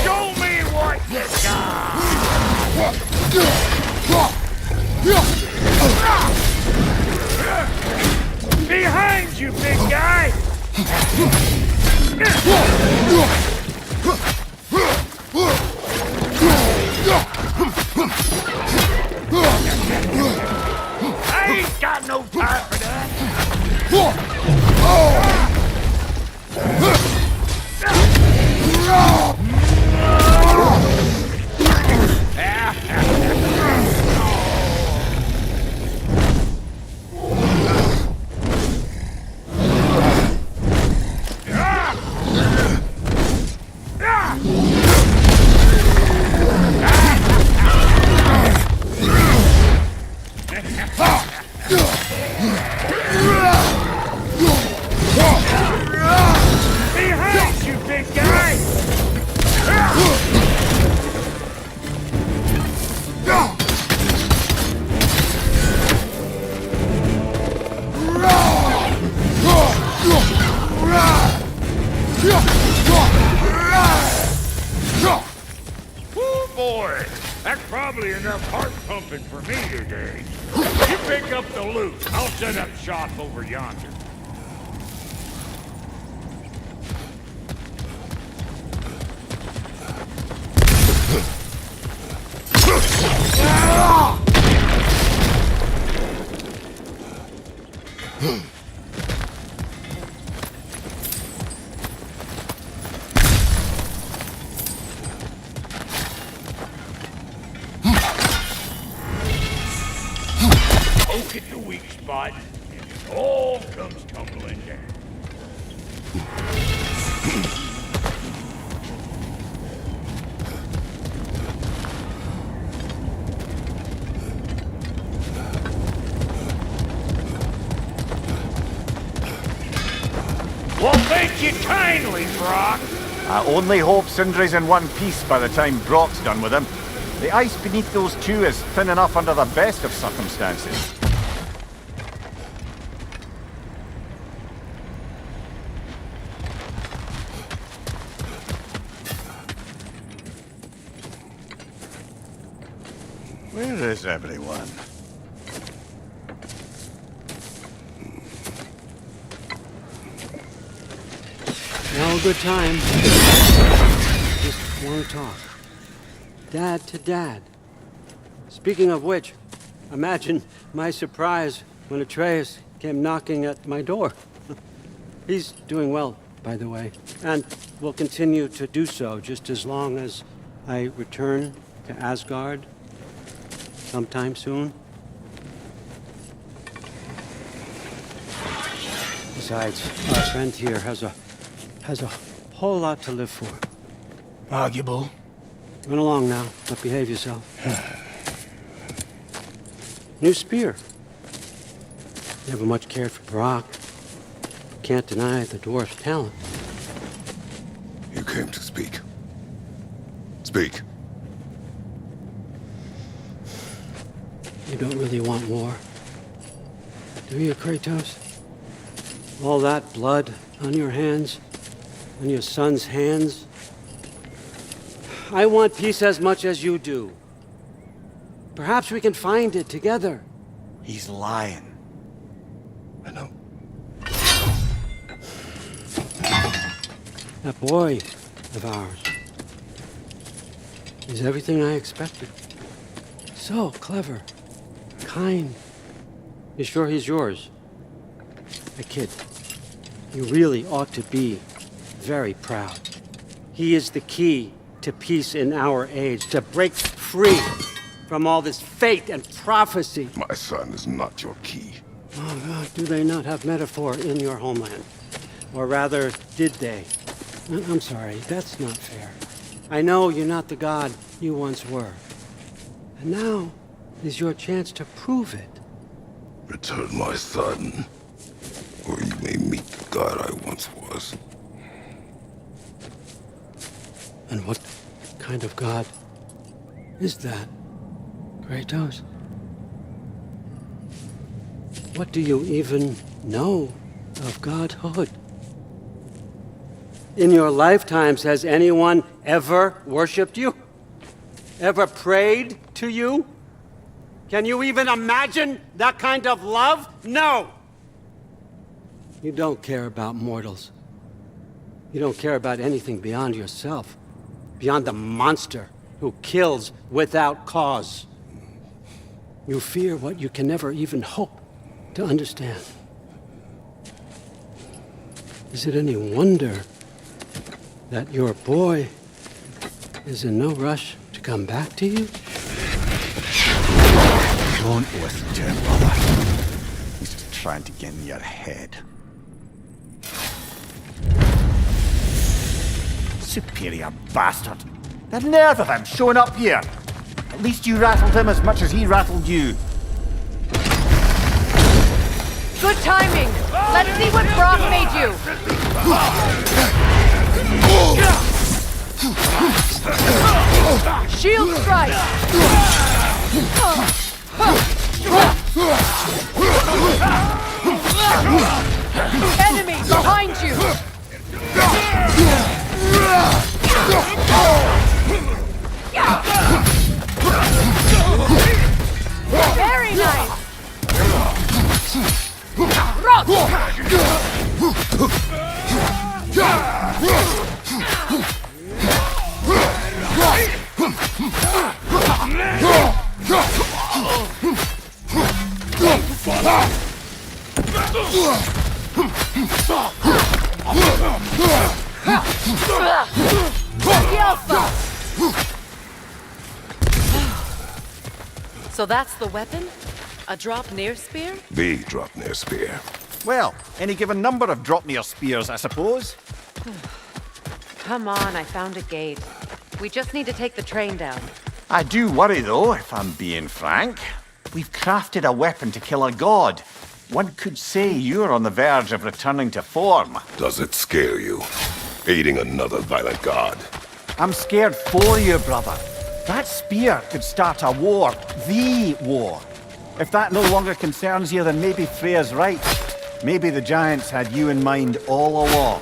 show me what you got! Behind you, big guy! I ain't got no time for that! Behind you, big guy! Oh boy, that's probably enough heart pumping for me today. You pick up the loot. I'll set up shop over yonder. Poke at the weak spot, and it all comes tumbling down. Well, thank you kindly, Brock. I only hope Sindri's in one piece by the time Brock's done with him. The ice beneath those two is thin enough under the best of circumstances. Where is everyone? Now a good time. Just want to talk. Dad to Dad. Speaking of which, imagine my surprise when Atreus came knocking at my door. He's doing well, by the way, and will continue to do so just as long as I return to Asgard sometime soon. Besides, our friend here has a whole lot to live for. Arguable. Run along now, but behave yourself. New spear. Never much cared for Brock. Can't deny the dwarf's talent. You came to speak. Speak. You don't really want war, do you, Kratos? All that blood on your hands, on your son's hands. I want peace as much as you do. Perhaps we can find it together. He's lying. I know. That boy of ours is everything I expected. So clever, kind. You sure he's yours? A kid. You really ought to be very proud. He is the key to peace in our age, to break free from all this fate and prophecy. My son is not your key. Oh, God, do they not have metaphor in your homeland? Or rather, did they? I'm sorry, that's not fair. I know you're not the god you once were. And now is your chance to prove it. Return my son, or you may meet the god I once was. And what kind of god is that, Kratos? What do you even know of godhood? In your lifetimes, has anyone ever worshipped you? Ever prayed to you? Can you even imagine that kind of love? No! You don't care about mortals. You don't care about anything beyond yourself. Beyond the monster who kills without cause. You fear what you can never even hope to understand. Is it any wonder that your boy is in no rush to come back to you? Don't listen to him, brother. He's just trying to get in your head. Superior bastard. The nerve of him showing up here. At least you rattled him as much as he rattled you. Good timing. Let's see what Brock made you. Shield strike. Enemy behind you. Very nice. Rock. So that's the weapon? A drop-near spear? The drop-near spear. Well, any given number of drop-near spears, I suppose. Come on, I found a gate. We just need to take the train down. I do worry, though, if I'm being frank. We've crafted a weapon to kill a god. One could say you're on the verge of returning to form. Does it scare you? Aiding another violent god? I'm scared for you, brother. That spear could start a war. The war. If that no longer concerns you, then maybe Freya's right. Maybe the Giants had you in mind all along.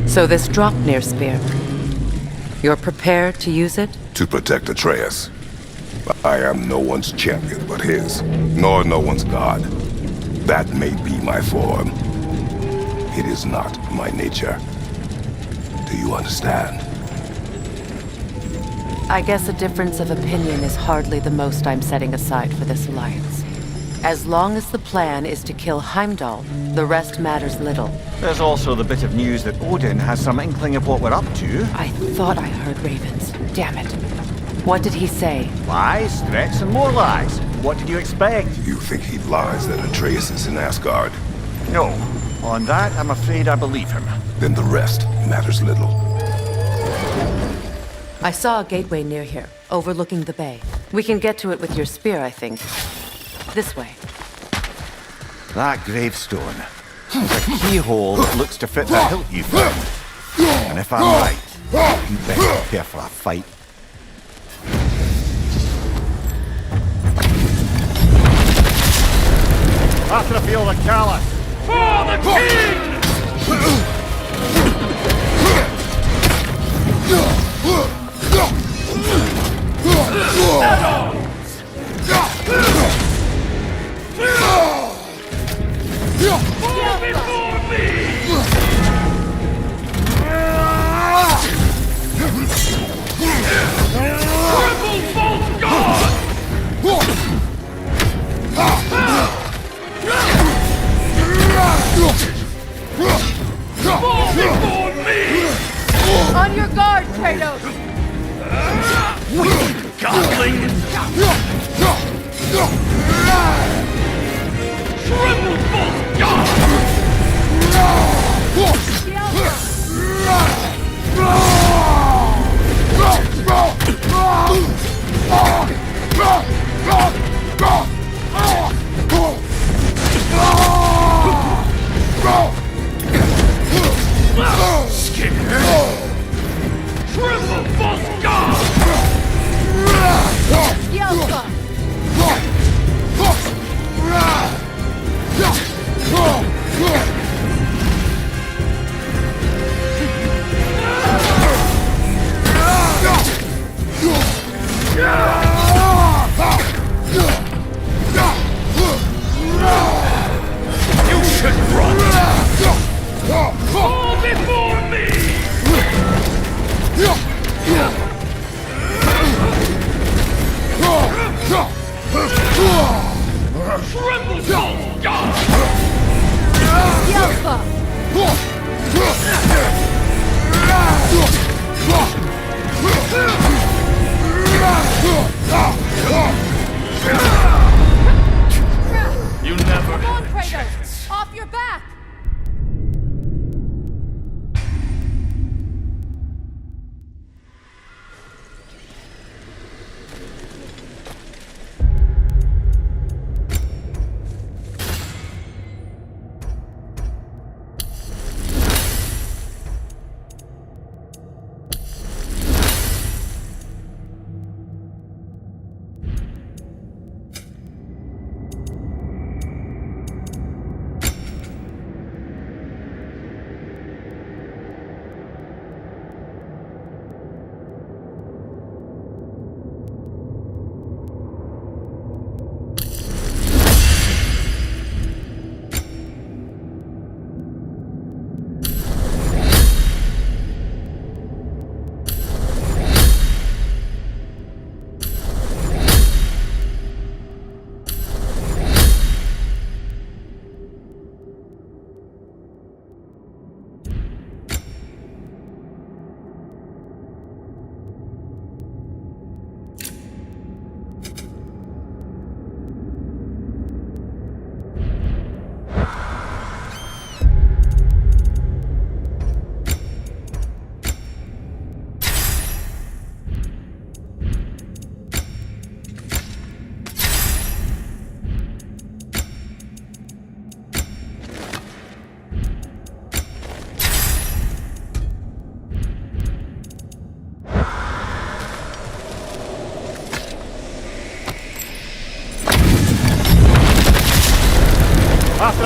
So this drop-near spear, you're prepared to use it? To protect Atreus. I am no one's champion but his, nor no one's god. That may be my form. It is not my nature. Do you understand? I guess a difference of opinion is hardly the most I'm setting aside for this alliance. As long as the plan is to kill Heimdall, the rest matters little. There's also the bit of news that Odin has some inkling of what we're up to. I thought I heard ravens. Damn it. What did he say? Lies, threats, and more lies. What did you expect? You think he lies that Atreus is in Asgard? No. On that, I'm afraid I believe him. Then the rest matters little. I saw a gateway near here, overlooking the bay. We can get to it with your spear, I think. This way. That gravestone is a keyhole that looks to fit the hilt you found. And if I'm right, you better prepare for a fight. After the field of Callus! For the king! Fall before me! Triple bolt god! Fall before me! On your guard, Kratos! Godling! Triple bolt god! Skinner! Triple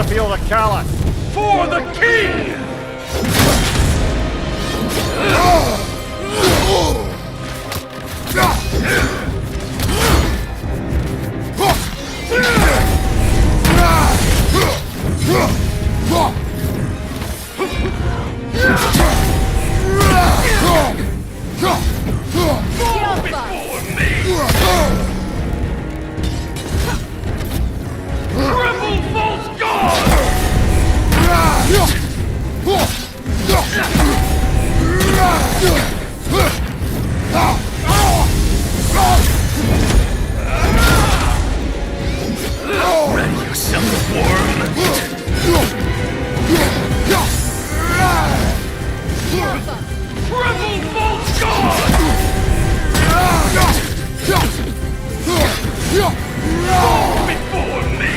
feel the callous. For the king! Triple false god! Ready yourself, worm! Triple false god! Fall before me!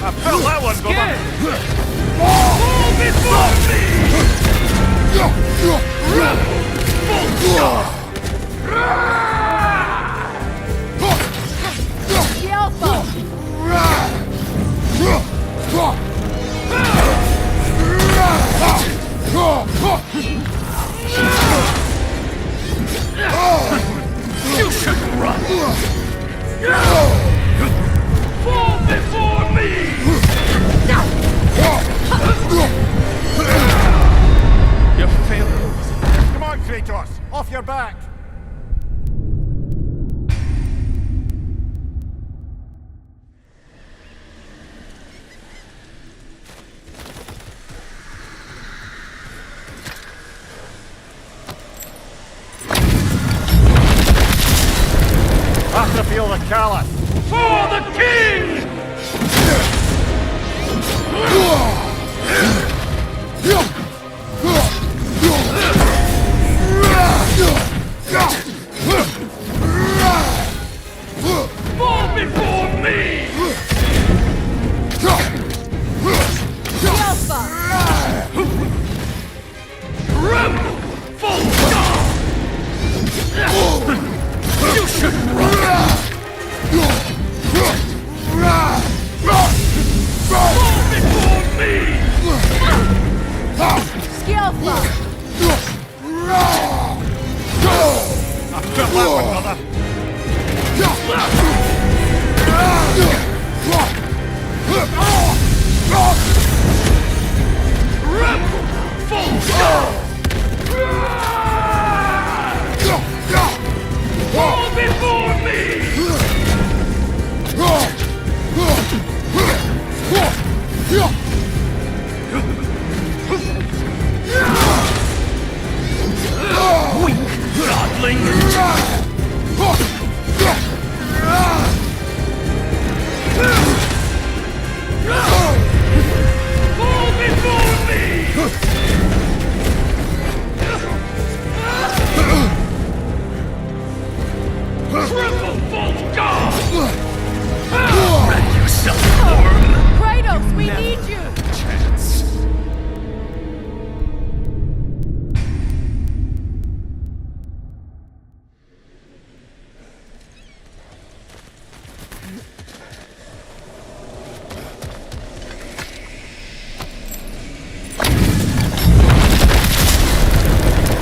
I felt that one go back. Fall before me! False god! You shouldn't run! Fall before me! You failed. Come on, Kratos. Off your back. Have to feel the callous. For the king! Fall before me! Rebel! Full god! You shouldn't run! Fall before me! I felt that one, brother. Rebel! Full god! Fall before me! Weak godling! Fall before me! Triple false god! Ready yourself, worm! Kratos, we need you! Chance.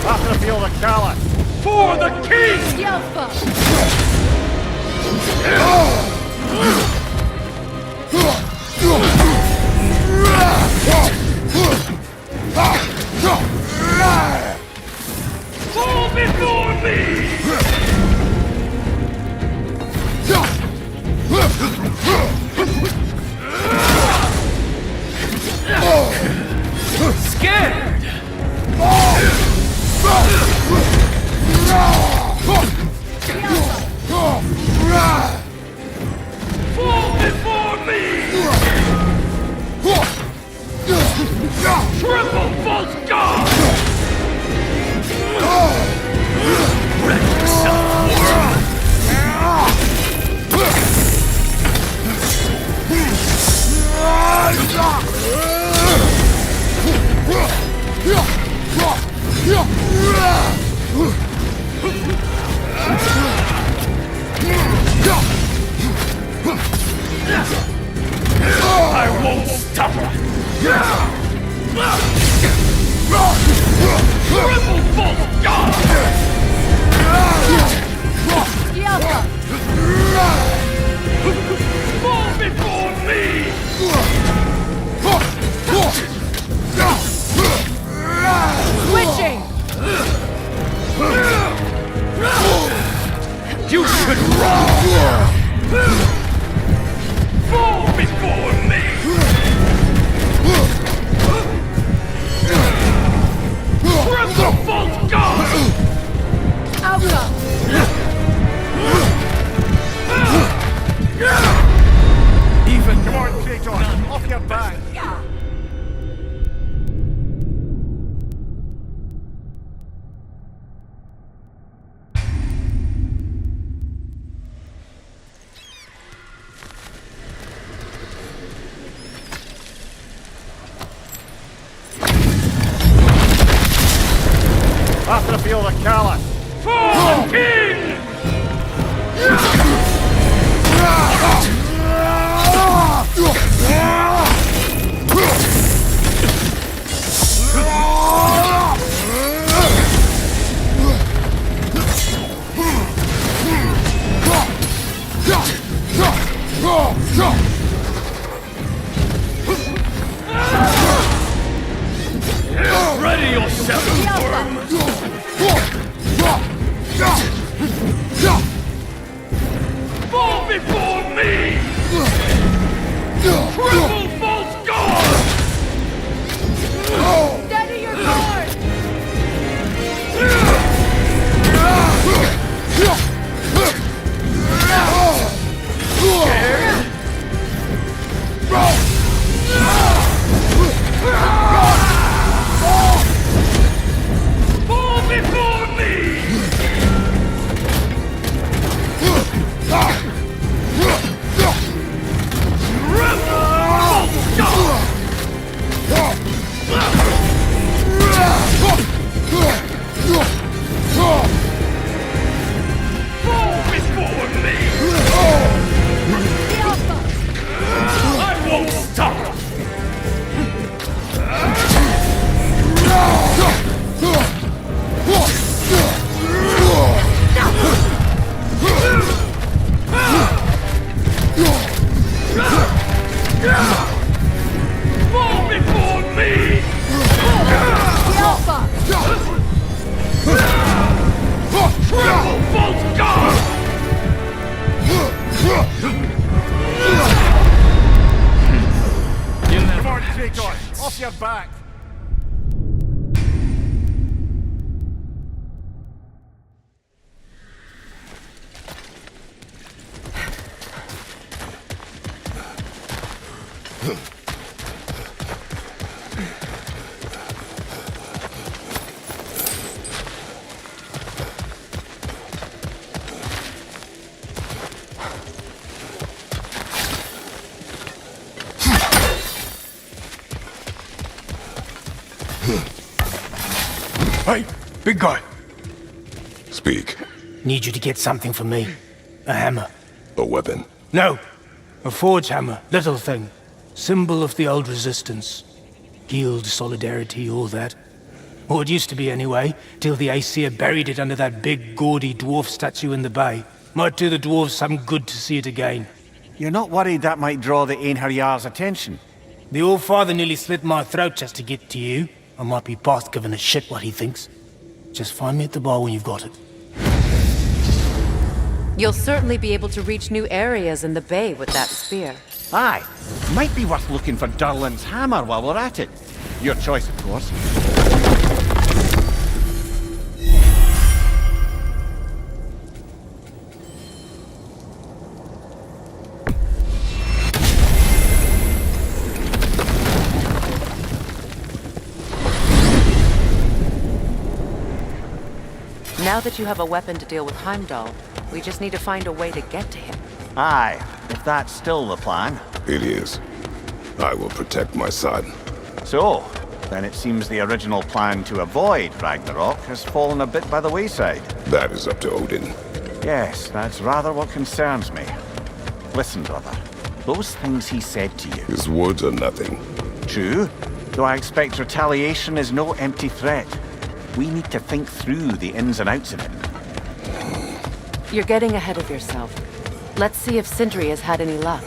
Have to feel the callous. For the king! Fall before me! Scared! Fall before me! Triple false god! Ready yourself, worm! You should run! Fall before me! Triple false god! Outcome! Even Come on, Kratos, off your back! After the field of Kala. For the king! Ready yourself, worm! Fall before me! Triple false god! Steady your sword! Scared? Fall before me! I won't stop! Fall before me! Triple false god! Come on, Kratos, off your back! Hey, big guy. Speak. Need you to get something for me. A hammer. A weapon. No. A forge hammer. Little thing. Symbol of the old resistance. Guild, solidarity, all that. Or it used to be anyway, till the Aesir buried it under that big, gaudy dwarf statue in the bay. Might do the dwarves some good to see it again. You're not worried that might draw the Einherjar's attention? The old father nearly slit my throat just to get to you. I might be past giving a shit what he thinks. Just find me at the bar when you've got it. You'll certainly be able to reach new areas in the bay with that spear. Aye. Might be worth looking for Durlin's hammer while we're at it. Your choice, of course. Now that you have a weapon to deal with Heimdall, we just need to find a way to get to him. Aye, if that's still the plan. It is. I will protect my son. So, then it seems the original plan to avoid Ragnarok has fallen a bit by the wayside. That is up to Odin. Yes, that's rather what concerns me. Listen, brother. Those things he said to you... His words are nothing. True, though I expect retaliation is no empty threat. We need to think through the ins and outs of it. You're getting ahead of yourself. Let's see if Sindri has had any luck.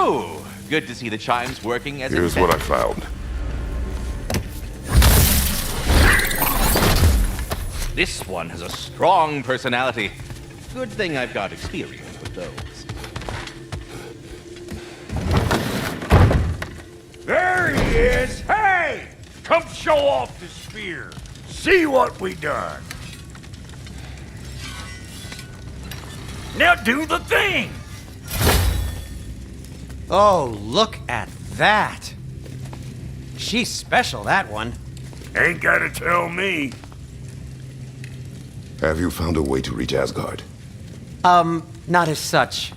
So, good to see the chimes working as Here's what I intended. found. This one has a strong personality. Good thing I've got experience with those. There he is! Hey! Come show off the spear. See what we done. Now do the thing! Oh, look at that. She's special, that one. Ain't gotta tell me. Have you found a way to reach Asgard? Not as such.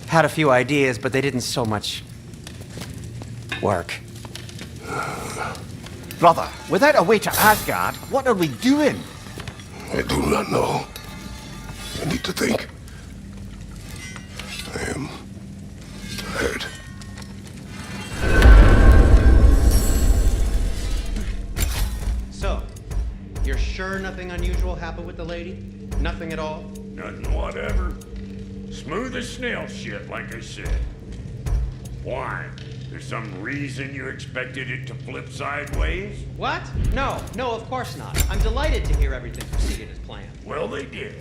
Had a few ideas, but they didn't so much work. Brother, without a way to Asgard, what are we doing? I do not know. I need to think. I am tired. So, you're sure nothing unusual happened with the lady? Nothing at all? Nothing whatever. Smooth as snail shit, like I said. Why? There's some reason you expected it to flip sideways? What? No, of course not. I'm delighted to hear everything proceeded as planned. Well, they did.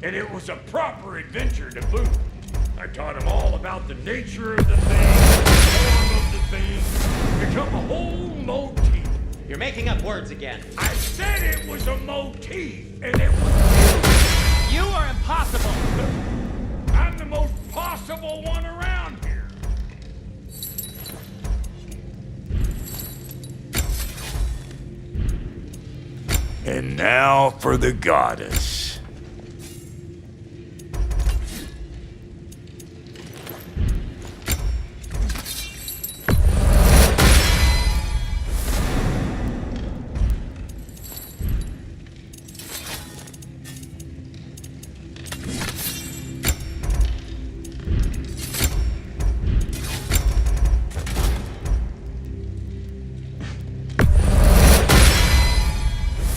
And it was a proper adventure to boot. I taught them all about the nature of the thing, the form of the thing, become a whole motif. You're making up words again. I said it was a motif, and it was You are impossible! I'm the most possible one around here. And now for the goddess.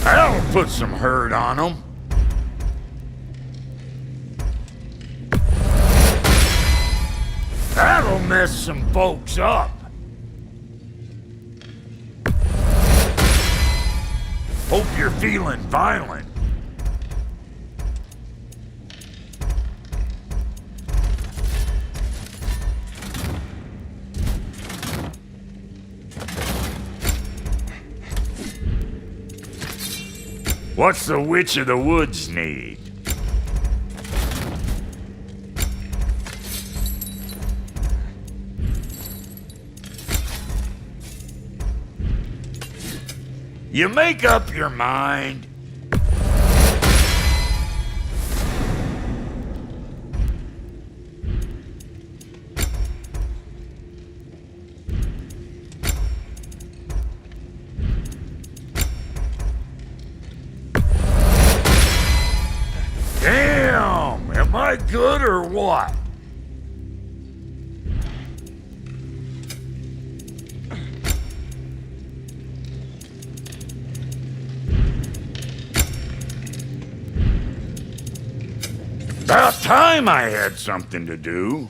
That'll put some hurt on them. That'll mess some folks up. Hope you're feeling violent. What's the Witch of the Woods need? You make up your mind. Damn! Am I good or what? About time I had something to do.